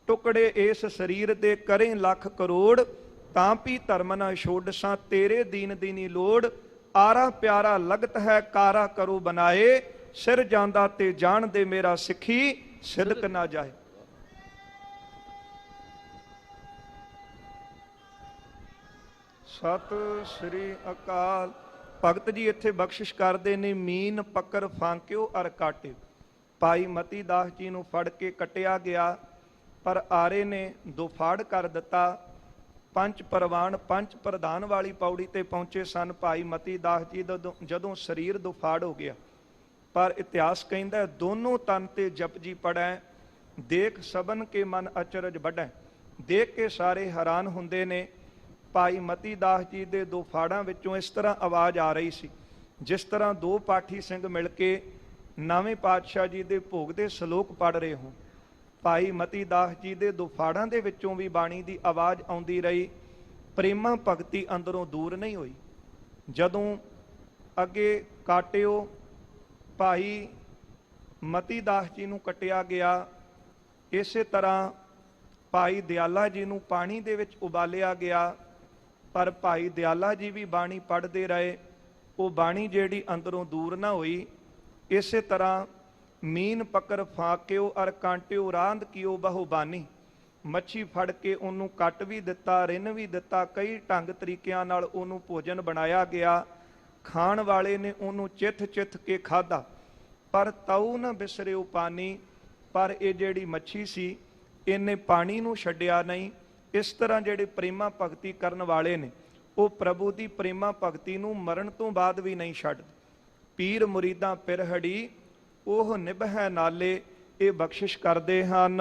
S3: ਟੁਕੜੇ ਇਸ ਸਰੀਰ ਦੇ ਕਰੇ ਲੱਖ ਕਰੋੜ, ਤਾਂ ਵੀ ਧਰਮ ਨਾ ਛੋਡਸਾਂ ਤੇਰੇ ਦੀਨ ਦੀ ਨੀ ਲੋੜ। ਆਰਾ ਪਿਆਰਾ ਲਗਤ ਹੈ ਕਾਰਾ ਕਰੋ ਬਨਾਏ, ਸਿਰ ਜਾਂਦਾ ਤੇ ਜਾਣ ਦੇ ਮੇਰਾ ਸਿੱਖੀ ਸਿਦਕ ਨਾ ਜਾਏ। ਸਤਿ ਸ੍ਰੀ ਅਕਾਲ। ਭਗਤ ਜੀ ਇੱਥੇ ਬਖਸ਼ਿਸ਼ ਕਰਦੇ ਨੇ, ਮੀਨ ਪੱਕਰ ਫਾਂਕਿਓ ਅਰ ਕਾਟਿਓ। ਭਾਈ ਮਤੀ ਦਾਸ ਜੀ ਨੂੰ ਫੜ ਕੇ ਕੱਟਿਆ ਗਿਆ, ਪਰ ਆਰੇ ਨੇ ਦੁਫਾੜ ਕਰ ਦਿੱਤਾ। ਪੰਜ ਪ੍ਰਵਾਨ ਪੰਜ ਪ੍ਰਧਾਨ ਵਾਲੀ ਪੌੜੀ ਤੇ ਪਹੁੰਚੇ ਸਨ ਭਾਈ ਮਤੀ ਦਾਸ ਜੀ ਜਦੋਂ ਸਰੀਰ ਦੁਫਾੜ ਹੋ ਗਿਆ। ਪਰ ਇਤਿਹਾਸ ਕਹਿੰਦਾ ਦੋਨੋਂ ਤਨ ਤੇ ਜਪਜੀ ਪੜੈ, ਦੇਖ ਸਭਨ ਕੇ ਮਨ ਅਚਰਜ ਵੱਢੈ। ਦੇਖ ਕੇ ਸਾਰੇ ਹੈਰਾਨ ਹੁੰਦੇ ਨੇ। ਭਾਈ ਮਤੀ ਦਾਸ ਜੀ ਦੇ 2 ਫਾੜਾਂ ਵਿੱਚੋਂ ਇਸ ਤਰ੍ਹਾਂ ਆਵਾਜ਼ ਆ ਰਹੀ ਸੀ, ਜਿਸ ਤਰ੍ਹਾਂ 2 ਪਾਠੀ ਸਿੰਘ ਮਿਲ ਕੇ ਨਵੇਂ ਪਾਤਸ਼ਾਹ ਜੀ ਦੇ ਭੋਗ ਦੇ ਸ਼ਲੋਕ ਪੜ੍ਹ ਰਹੇ ਹੋਣ। ਭਾਈ ਮਤੀ ਦਾਸ ਜੀ ਦੇ 2 ਫਾੜਾਂ ਦੇ ਵਿੱਚੋਂ ਵੀ ਬਾਣੀ ਦੀ ਆਵਾਜ਼ ਆਉਂਦੀ ਰਹੀ। ਪ੍ਰੇਮਾ ਭਗਤੀ ਅੰਦਰੋਂ ਦੂਰ ਨਹੀਂ ਹੋਈ। ਜਦੋਂ ਅੱਗੇ ਕਾਟਿਓ ਭਾਈ ਮਤੀ ਦਾਸ ਜੀ ਨੂੰ ਕੱਟਿਆ ਗਿਆ, ਇਸੇ ਤਰ੍ਹਾਂ ਭਾਈ ਦਿਆਲਾ ਜੀ ਨੂੰ ਪਾਣੀ ਦੇ ਵਿੱਚ ਉਬਾਲਿਆ ਗਿਆ। ਪਰ ਭਾਈ ਦਿਆਲਾ ਜੀ ਵੀ ਬਾਣੀ ਪੜ੍ਹਦੇ ਰਹੇ। ਉਹ ਬਾਣੀ ਜਿਹੜੀ ਅੰਦਰੋਂ ਦੂਰ ਨਾ ਹੋਈ। ਇਸੇ ਤਰ੍ਹਾਂ ਮੀਨ ਪਕਰ ਫਾਕਿਓ ਅਰ ਕਾਂਟਿਓ ਰਾਂਦ ਕੀਓ ਬਹੁਬਾਨੀ। ਮੱਛੀ ਫੜ ਕੇ ਉਹਨੂੰ ਕੱਟ ਵੀ ਦਿੱਤਾ, ਰਿੰਨ ਵੀ ਦਿੱਤਾ। ਕਈ ਢੰਗ ਤਰੀਕਿਆਂ ਨਾਲ ਉਹਨੂੰ ਭੋਜਨ ਬਣਾਇਆ ਗਿਆ। ਖਾਣ ਵਾਲੇ ਨੇ ਉਹਨੂੰ ਚਿੱਥ ਚਿੱਥ ਕੇ ਖਾਧਾ, ਪਰ ਤਉ ਨਾ ਬਿਸਰਿਓ ਪਾਣੀ। ਪਰ ਇਹ ਜਿਹੜੀ ਮੱਛੀ ਸੀ, ਇਹਨੇ ਪਾਣੀ ਨੂੰ ਛੱਡਿਆ ਨਹੀਂ। ਇਸ ਤਰ੍ਹਾਂ ਜਿਹੜੇ ਪ੍ਰੇਮਾ ਭਗਤੀ ਕਰਨ ਵਾਲੇ ਨੇ, ਉਹ ਪ੍ਰਭੂ ਦੀ ਪ੍ਰੇਮਾ ਭਗਤੀ ਨੂੰ ਮਰਨ ਤੋਂ ਬਾਅਦ ਵੀ ਨਹੀਂ ਛੱਡਦੇ। ਪੀਰ ਮੁਰੀਦਾਂ ਪਿਰਹੜੀ ਉਹ ਨਿਭੈ ਨਾਲੇ, ਇਹ ਬਖਸ਼ਿਸ਼ ਕਰਦੇ ਹਨ।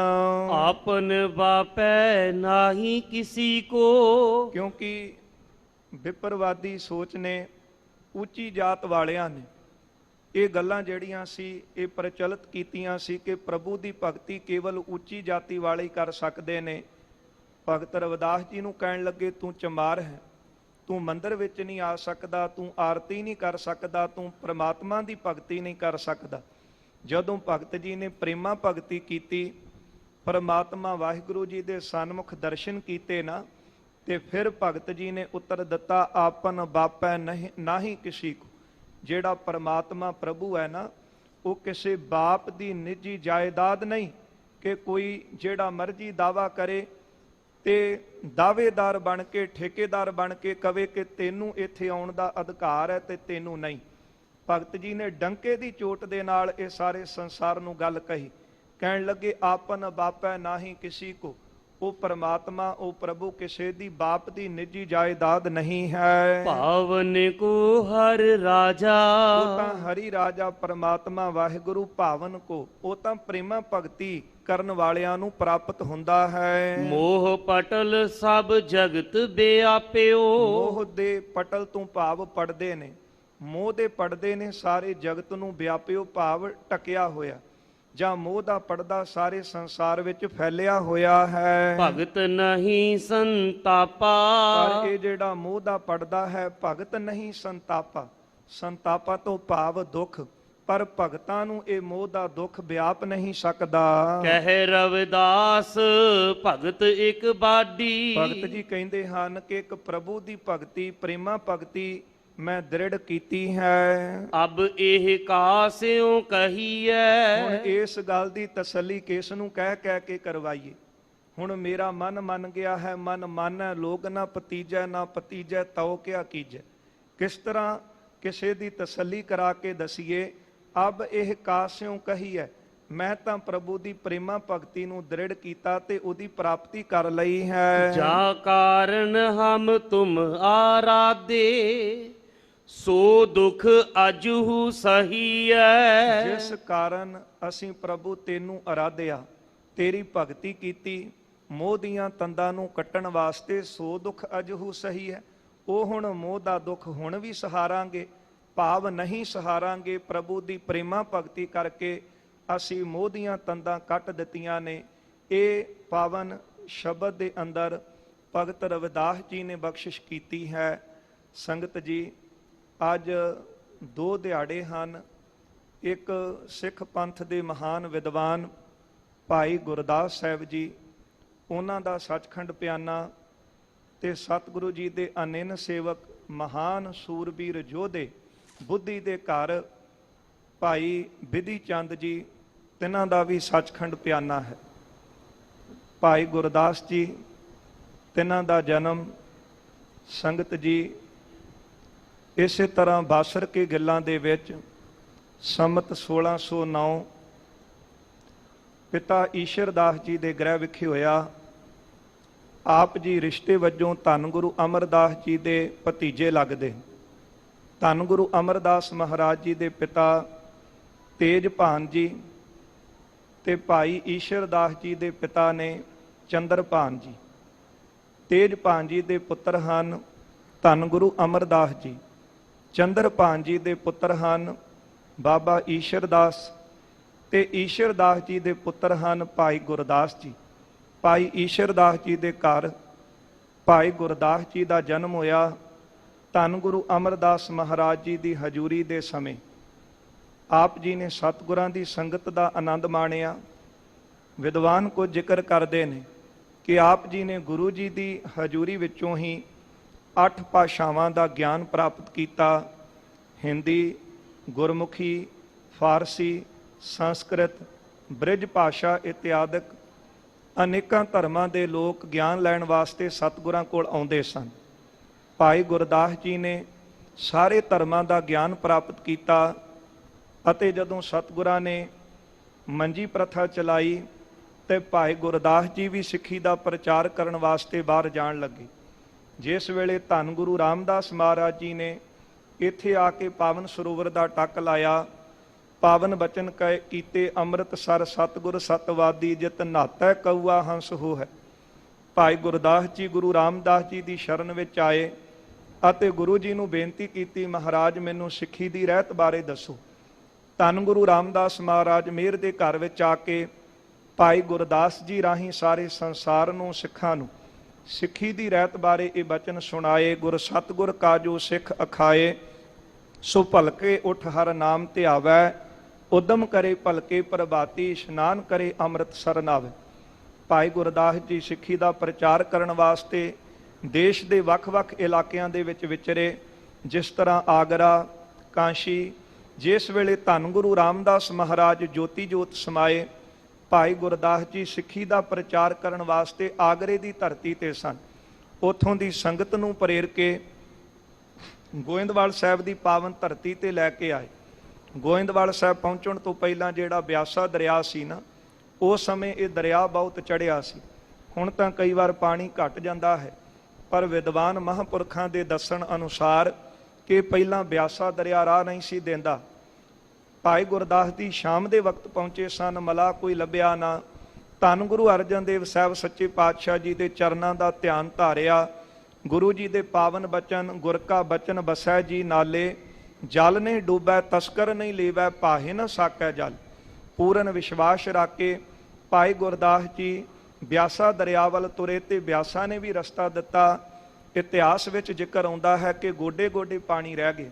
S2: ਆਪਨ ਬਾਪੈ ਨਾਹੀ ਕਿਸੀ ਕੋ।
S3: ਕਿਉਂਕਿ ਵਿਪਰਵਾਦੀ ਸੋਚ ਨੇ, ਉੱਚੀ ਜਾਤ ਵਾਲਿਆਂ ਨੇ ਇਹ ਗੱਲਾਂ ਜਿਹੜੀਆਂ ਸੀ ਇਹ ਪ੍ਰਚਲਿਤ ਕੀਤੀਆਂ ਸੀ ਕਿ ਪ੍ਰਭੂ ਦੀ ਭਗਤੀ ਕੇਵਲ ਉੱਚੀ ਜਾਤੀ ਵਾਲੇ ਹੀ ਕਰ ਸਕਦੇ ਨੇ। ਭਗਤ ਰਵਿਦਾਸ ਜੀ ਨੂੰ ਕਹਿਣ ਲੱਗੇ, ਤੂੰ ਚਮਾਰ ਹੈ, ਤੂੰ ਮੰਦਰ ਵਿੱਚ ਨਹੀਂ ਆ ਸਕਦਾ, ਤੂੰ ਆਰਤੀ ਨਹੀਂ ਕਰ ਸਕਦਾ, ਤੂੰ ਪ੍ਰਮਾਤਮਾ ਦੀ ਭਗਤੀ ਨਹੀਂ ਕਰ ਸਕਦਾ। ਜਦੋਂ ਭਗਤ ਜੀ ਨੇ ਪ੍ਰੇਮਾ ਭਗਤੀ ਕੀਤੀ, ਪਰਮਾਤਮਾ ਵਾਹਿਗੁਰੂ ਜੀ ਦੇ ਸਨਮੁਖ ਦਰਸ਼ਨ ਕੀਤੇ ਨਾ, ਤੇ ਫਿਰ ਭਗਤ ਜੀ ਨੇ ਉੱਤਰ ਦਿੱਤਾ, ਆਪਨ ਬਾਪੈ ਨਾਹੀ ਕਿਸੀ ਕੋ। ਜਿਹੜਾ ਪਰਮਾਤਮਾ ਪ੍ਰਭੂ ਹੈ ਨਾ, ਉਹ ਕਿਸੇ ਬਾਪ ਦੀ ਨਿੱਜੀ ਜਾਇਦਾਦ ਨਹੀਂ ਕਿ ਕੋਈ ਜਿਹੜਾ ਮਰਜ਼ੀ ਦਾਵਾ ਕਰੇ ਤੇ ਦਾਅਵੇਦਾਰ ਬਣ ਕੇ, ਠੇਕੇਦਾਰ ਬਣ ਕੇ ਕਵੇ ਕਿ ਤੈਨੂੰ ਇੱਥੇ ਆਉਣ ਦਾ ਅਧਿਕਾਰ ਹੈ ਤੇ ਤੈਨੂੰ ਨਹੀਂ। ਭਗਤ ਜੀ ਨੇ ਡੰਕੇ ਦੀ ਚੋਟ ਦੇ ਨਾਲ ਇਹ ਸਾਰੇ ਸੰਸਾਰ ਨੂੰ ਗੱਲ ਕਹੀ। ਕਹਿਣ ਲੱਗੇ, ਆਪਨ ਬਾਪੈ ਨਾਹੀ ਕਿਸੀ ਕੋ। ਉਹ ਪਰਮਾਤਮਾ, ਉਹ ਪ੍ਰਭੂ ਕਿਸੇ ਦੀ ਬਾਪ ਦੀ ਨਿੱਜੀ ਜਾਇਦਾਦ ਨਹੀਂ ਹੈ।
S2: ਭਾਵਨ ਕੋ ਹਰ ਰਾਜਾ।
S3: ਉਹ ਤਾਂ ਹਰੀ ਰਾਜਾ ਪਰਮਾਤਮਾ ਵਾਹਿਗੁਰੂ ਭਾਵਨ ਕੋ, ਉਹ ਤਾਂ ਪ੍ਰੇਮਾ ਭਗਤੀ ਕਰਨ ਵਾਲਿਆਂ ਨੂੰ ਪ੍ਰਾਪਤ ਹੁੰਦਾ ਹੈ।
S2: ਮੋਹ ਪਟਲ ਸਭ ਜਗਤ ਬਿਆਪਿਓ।
S3: ਮੋਹ ਦੇ ਪਟਲ ਤੋਂ ਭਾਵ ਪੜਦੇ ਨੇ, ਮੋਹ ਦੇ ਪੜਦੇ ਨੇ ਸਾਰੇ ਜਗਤ ਨੂੰ ਵਿਆਪਿਓ, ਭਾਵ ਟਕਿਆ ਹੋਇਆ। ਜਾਂ ਮੋਹ ਦਾ ਪਰਦਾ ਸਾਰੇ ਸੰਸਾਰ ਵਿੱਚ ਫੈਲਿਆ ਹੋਇਆ ਹੈ।
S2: ਭਗਤ ਨਹੀਂ ਸੰਤਾਪਾ।
S3: ਪਰ ਇਹ ਜਿਹੜਾ ਮੋਹ ਦਾ ਪਰਦਾ ਹੈ, ਭਗਤ ਨਹੀਂ ਸੰਤਾਪਾ। ਸੰਤਾਪਾ ਤੋਂ ਭਾਵ ਦੁੱਖ, ਪਰ ਭਗਤਾਂ ਨੂੰ ਇਹ ਮੋਹ ਦਾ ਦੁੱਖ ਵਿਆਪ ਨਹੀਂ ਸਕਦਾ।
S2: ਕਹਿ ਰਵਿਦਾਸ ਭਗਤ ਇੱਕ ਬਾਡੀ।
S3: ਭਗਤ ਜੀ ਕਹਿੰਦੇ ਹਨ ਕਿ ਇੱਕ ਪ੍ਰਭੂ ਦੀ ਭਗਤੀ, ਪ੍ਰੇਮਾ ਭਗਤੀ ਮੈਂ ਦ੍ਰਿੜ ਕੀਤੀ ਹੈ।
S2: ਅਬ ਇਹ ਕਾਸਿਓ ਕਹੀਐ।
S3: ਹੁਣ ਇਸ ਗੱਲ ਦੀ ਤਸੱਲੀ ਕਿਸ ਨੂੰ ਕਹਿ ਕਹਿ ਕੇ ਕਰਵਾਈਏ। ਹੁਣ ਮੇਰਾ ਮਨ ਮੰਨ ਗਿਆ ਹੈ, ਮਨ ਮਾਨੈ ਲੋਕ ਨਾ ਪਤੀਜੈ, ਨਾ ਪਤੀਜੈ ਤਉ ਕਿਆ ਕੀਜੈ। ਕਿਸ ਤਰ੍ਹਾਂ ਕਿਸੇ ਦੀ ਤਸੱਲੀ ਕਰਾ ਕੇ ਦਸੀਏ। ਅਬ ਇਹ ਕਾਸਿਓ ਕਹੀਐ, ਮੈਂ ਤਾਂ ਪ੍ਰਭੂ ਦੀ ਪ੍ਰੇਮਾ ਭਗਤੀ ਨੂੰ ਦ੍ਰਿੜ ਕੀਤਾ ਤੇ ਉਹਦੀ ਪ੍ਰਾਪਤੀ ਕਰ ਲਈ ਹੈ।
S2: ਜਾ ਕਾਰਨ ਹਮ ਤੁਮ ਆਰਾਧੇ, ਸੋ ਦੁਖ ਅਜਹੂ ਸਹੀਐ।
S3: ਜਿਸ ਕਾਰਨ ਅਸੀਂ ਪ੍ਰਭੂ ਤੈਨੂੰ ਅਰਾਧਿਆ, ਤੇਰੀ ਭਗਤੀ ਕੀਤੀ, ਮੋਹ ਦੀਆਂ ਤੰਦਾਂ ਨੂੰ ਕੱਟਣ ਵਾਸਤੇ, ਸੋ ਦੁਖ ਅਜਹੂ ਸਹੀ ਹੈ। ਉਹ ਹੁਣ ਮੋਹ ਦਾ ਦੁੱਖ ਹੁਣ ਵੀ ਸਹਾਰਾਂਗੇ, ਭਾਵ ਨਹੀਂ ਸਹਾਰਾਂਗੇ। ਪ੍ਰਭੂ ਦੀ ਪ੍ਰੇਮਾ ਭਗਤੀ ਕਰਕੇ ਅਸੀਂ ਮੋਹ ਦੀਆਂ ਤੰਦਾਂ ਕੱਟ ਦਿੱਤੀਆਂ ਨੇ। ਇਹ ਪਾਵਨ ਸ਼ਬਦ ਦੇ ਅੰਦਰ ਭਗਤ ਰਵਿਦਾਸ ਜੀ ਨੇ ਬਖਸ਼ਿਸ਼ ਕੀਤੀ ਹੈ। ਸੰਗਤ ਜੀ, ਅੱਜ 2 ਦਿਹਾੜੇ ਹਨ। ਇੱਕ ਸਿੱਖ ਪੰਥ ਦੇ ਮਹਾਨ ਵਿਦਵਾਨ ਭਾਈ ਗੁਰਦਾਸ ਸਾਹਿਬ ਜੀ, ਉਹਨਾਂ ਦਾ ਸੱਚਖੰਡ ਪਿਆਨਾ, ਤੇ ਸਤਿਗੁਰੂ ਜੀ ਦੇ ਅਨੰਨ ਸੇਵਕ ਮਹਾਨ ਸੂਰਬੀਰ ਯੋਧੇ ਬੁੱਧੀ ਦੇ ਘਰ ਭਾਈ ਬਿਧੀ ਚੰਦ ਜੀ, ਤਿੰਨਾਂ ਦਾ ਵੀ ਸੱਚਖੰਡ ਪਿਆਨਾ ਹੈ। ਭਾਈ ਗੁਰਦਾਸ ਜੀ, ਤਿੰਨਾਂ ਦਾ ਜਨਮ ਸੰਗਤ ਜੀ ਇਸੇ ਤਰ੍ਹਾਂ ਬਾਸਰ ਕੇ ਗਿੱਲਾਂ ਦੇ ਵਿੱਚ ਸੰਮਤ 1609 ਪਿਤਾ ਈਸ਼ਰ ਦਾਸ ਜੀ ਦੇ ਗ੍ਰਹਿ ਵਿਖੇ ਹੋਇਆ। ਆਪ ਜੀ ਰਿਸ਼ਤੇ ਵਜੋਂ ਧੰਨ ਗੁਰੂ ਅਮਰਦਾਸ ਜੀ ਦੇ ਭਤੀਜੇ ਲੱਗਦੇ। ਧੰਨ ਗੁਰੂ ਅਮਰਦਾਸ ਮਹਾਰਾਜ ਜੀ ਦੇ ਪਿਤਾ ਤੇਜਭਾਨ ਜੀ ਤੇ ਭਾਈ ਈਸ਼ਰ ਦਾਸ ਜੀ ਦੇ ਪਿਤਾ ਨੇ ਚੰਦਰਭਾਨ ਜੀ। ਤੇਜਭਾਨ ਜੀ ਦੇ ਪੁੱਤਰ ਹਨ ਧੰਨ ਗੁਰੂ ਅਮਰਦਾਸ ਜੀ। ਚੰਦਰਭਾਨ ਜੀ ਦੇ ਪੁੱਤਰ ਹਨ ਬਾਬਾ ਈਸ਼ਰ ਦਾਸ, ਤੇ ਈਸ਼ਰ ਦਾਸ ਜੀ ਦੇ ਪੁੱਤਰ ਹਨ ਭਾਈ ਗੁਰਦਾਸ ਜੀ। ਭਾਈ ਈਸ਼ਰ ਦਾਸ ਜੀ ਦੇ ਘਰ ਭਾਈ ਗੁਰਦਾਸ ਜੀ ਦਾ ਜਨਮ ਹੋਇਆ। ਧੰਨ ਗੁਰੂ ਅਮਰਦਾਸ ਮਹਾਰਾਜ ਜੀ ਦੀ ਹਜ਼ੂਰੀ ਦੇ ਸਮੇਂ ਆਪ ਜੀ ਨੇ ਸਤਿਗੁਰਾਂ ਦੀ ਸੰਗਤ ਦਾ ਆਨੰਦ ਮਾਣਿਆ। ਵਿਦਵਾਨ ਕੋ ਜ਼ਿਕਰ ਕਰਦੇ ਨੇ ਕਿ ਆਪ ਜੀ ਨੇ ਗੁਰੂ ਜੀ ਦੀ ਹਜ਼ੂਰੀ ਵਿੱਚੋਂ ਹੀ 8 ਭਾਸ਼ਾਵਾਂ ਦਾ ਗਿਆਨ ਪ੍ਰਾਪਤ ਕੀਤਾ। ਹਿੰਦੀ, ਗੁਰਮੁਖੀ, ਫਾਰਸੀ, ਸੰਸਕ੍ਰਿਤ, ਬ੍ਰਿਜ ਭਾਸ਼ਾ ਇਤਿਆਦਿਕ ਅਨੇਕਾਂ ਧਰਮਾਂ ਦੇ ਲੋਕ ਗਿਆਨ ਲੈਣ ਵਾਸਤੇ ਸਤਿਗੁਰਾਂ ਕੋਲ ਆਉਂਦੇ ਸਨ। ਭਾਈ ਗੁਰਦਾਸ ਜੀ ਨੇ ਸਾਰੇ ਧਰਮਾਂ ਦਾ ਗਿਆਨ ਪ੍ਰਾਪਤ ਕੀਤਾ ਅਤੇ ਜਦੋਂ ਸਤਿਗੁਰਾਂ ਨੇ ਮੰਜੀ ਪ੍ਰਥਾ ਚਲਾਈ ਤੇ ਭਾਈ ਗੁਰਦਾਸ ਜੀ ਵੀ ਸਿੱਖੀ ਦਾ ਪ੍ਰਚਾਰ ਕਰਨ ਵਾਸਤੇ ਬਾਹਰ ਜਾਣ ਲੱਗੇ। ਜਿਸ ਵੇਲੇ ਧੰਨ ਗੁਰੂ ਰਾਮਦਾਸ ਮਹਾਰਾਜ ਜੀ ਨੇ ਇੱਥੇ ਆ ਕੇ ਪਾਵਨ ਸਰੋਵਰ ਦਾ ਟੱਕ ਲਾਇਆ, ਪਾਵਨ ਬਚਨ ਕੀਤੇ, ਅੰਮ੍ਰਿਤਸਰ ਸਤਿਗੁਰ ਸਤਵਾਦੀ ਜਿਤ ਨਹਾਤੈ ਕਊਆ ਹੰਸ ਹੋ ਹੈ। ਭਾਈ ਗੁਰਦਾਸ ਜੀ ਗੁਰੂ ਰਾਮਦਾਸ ਜੀ ਦੀ ਸ਼ਰਨ ਵਿੱਚ ਆਏ ਅਤੇ ਗੁਰੂ ਜੀ ਨੂੰ ਬੇਨਤੀ ਕੀਤੀ, ਮਹਾਰਾਜ ਮੈਨੂੰ ਸਿੱਖੀ ਦੀ ਰਹਿਤ ਬਾਰੇ ਦੱਸੋ। ਧੰਨ ਗੁਰੂ ਰਾਮਦਾਸ ਮਹਾਰਾਜ ਮਿਹਰ ਦੇ ਘਰ ਵਿੱਚ ਆ ਕੇ ਭਾਈ ਗੁਰਦਾਸ ਜੀ ਰਾਹੀਂ ਸਾਰੇ ਸੰਸਾਰ ਨੂੰ, ਸਿੱਖਾਂ ਨੂੰ ਸਿੱਖੀ ਦੀ ਰਹਿਤ ਬਾਰੇ ਇਹ ਬਚਨ ਸੁਣਾਏ। ਗੁਰ ਸਤਿਗੁਰ ਕਾ ਜੋ ਸਿੱਖ ਅਖਾਏ, ਸੋ ਭਲਕੇ ਉਠ ਹਰ ਨਾਮ ਧਿਆਵੈ, ਉਦਮ ਕਰੇ ਭਲਕੇ ਪ੍ਰਭਾਤੀ, ਇਸ਼ਨਾਨ ਕਰੇ ਅੰਮ੍ਰਿਤਸਰ ਨਾਵੇ। ਭਾਈ ਗੁਰਦਾਸ ਜੀ ਸਿੱਖੀ ਦਾ ਪ੍ਰਚਾਰ ਕਰਨ ਵਾਸਤੇ ਦੇਸ਼ ਦੇ ਵੱਖ-ਵੱਖ ਇਲਾਕਿਆਂ ਦੇ ਵਿੱਚ ਵਿਚਰੇ। ਜਿਸ ਤਰ੍ਹਾਂ ਆਗਰਾ, ਕਾਂਸ਼ੀ, ਜਿਸ ਵੇਲੇ ਧੰਨ ਗੁਰੂ ਰਾਮਦਾਸ ਮਹਾਰਾਜ ਜੋਤੀ ਜੋਤ ਸਮਾਏ, ਭਾਈ ਗੁਰਦਾਸ ਜੀ ਸਿੱਖੀ ਦਾ ਪ੍ਰਚਾਰ ਕਰਨ ਵਾਸਤੇ ਆਗਰੇ ਦੀ ਧਰਤੀ ਤੇ ਸਨ। ਉੱਥੋਂ ਦੀ ਸੰਗਤ ਨੂੰ ਪ੍ਰੇਰ ਕੇ ਗੋਇੰਦਵਾਲ ਸਾਹਿਬ ਦੀ ਪਾਵਨ ਧਰਤੀ ਤੇ ਲੈ ਕੇ ਆਏ। ਗੋਇੰਦਵਾਲ ਸਾਹਿਬ ਪਹੁੰਚਣ ਤੋਂ ਪਹਿਲਾਂ ਜਿਹੜਾ ਬਿਆਸਾ ਦਰਿਆ ਸੀ ਨਾ, ਉਸ ਸਮੇਂ ਇਹ ਦਰਿਆ ਬਹੁਤ ਚੜ੍ਹਿਆ ਸੀ। ਹੁਣ ਤਾਂ ਕਈ ਵਾਰ ਪਾਣੀ ਘਟ ਜਾਂਦਾ ਹੈ, ਪਰ ਵਿਦਵਾਨ ਮਹਾਂਪੁਰਖਾਂ ਦੇ ਦੱਸਣ ਅਨੁਸਾਰ ਕਿ ਪਹਿਲਾਂ ਬਿਆਸਾ ਦਰਿਆ ਰਾਹ ਨਹੀਂ ਸੀ ਦਿੰਦਾ। ਭਾਈ ਗੁਰਦਾਸ ਦੀ ਸ਼ਾਮ ਦੇ ਵਕਤ ਪਹੁੰਚੇ ਸਨ, ਮਲਾ ਕੋਈ ਲੱਭਿਆ ਨਾ। ਧੰਨ ਗੁਰੂ ਅਰਜਨ ਦੇਵ ਸਾਹਿਬ ਸੱਚੇ ਪਾਤਸ਼ਾਹ ਜੀ ਦੇ ਚਰਨਾਂ ਦਾ ਧਿਆਨ ਧਾਰਿਆ। ਗੁਰੂ ਜੀ ਦੇ ਪਾਵਨ ਬਚਨ, ਗੁਰ ਕਾ ਬਚਨ ਬਸੈ ਜੀ ਨਾਲੇ, ਜਲ ਨਹੀਂ ਡੂਬੈ ਤਸਕਰ ਨਹੀਂ ਲੇਵੈ, ਪਾਹੇ ਨ ਸਾਕੈ ਜਲ। ਪੂਰਨ ਵਿਸ਼ਵਾਸ ਰੱਖ ਕੇ ਭਾਈ ਗੁਰਦਾਸ ਜੀ ਬਿਆਸਾ ਦਰਿਆ ਵੱਲ ਤੁਰੇ ਤੇ ਬਿਆਸਾ ਨੇ ਵੀ ਰਸਤਾ ਦਿੱਤਾ। ਇਤਿਹਾਸ ਵਿੱਚ ਜ਼ਿਕਰ ਆਉਂਦਾ ਹੈ ਕਿ ਗੋਡੇ ਗੋਡੇ ਪਾਣੀ ਰਹਿ ਗਏ।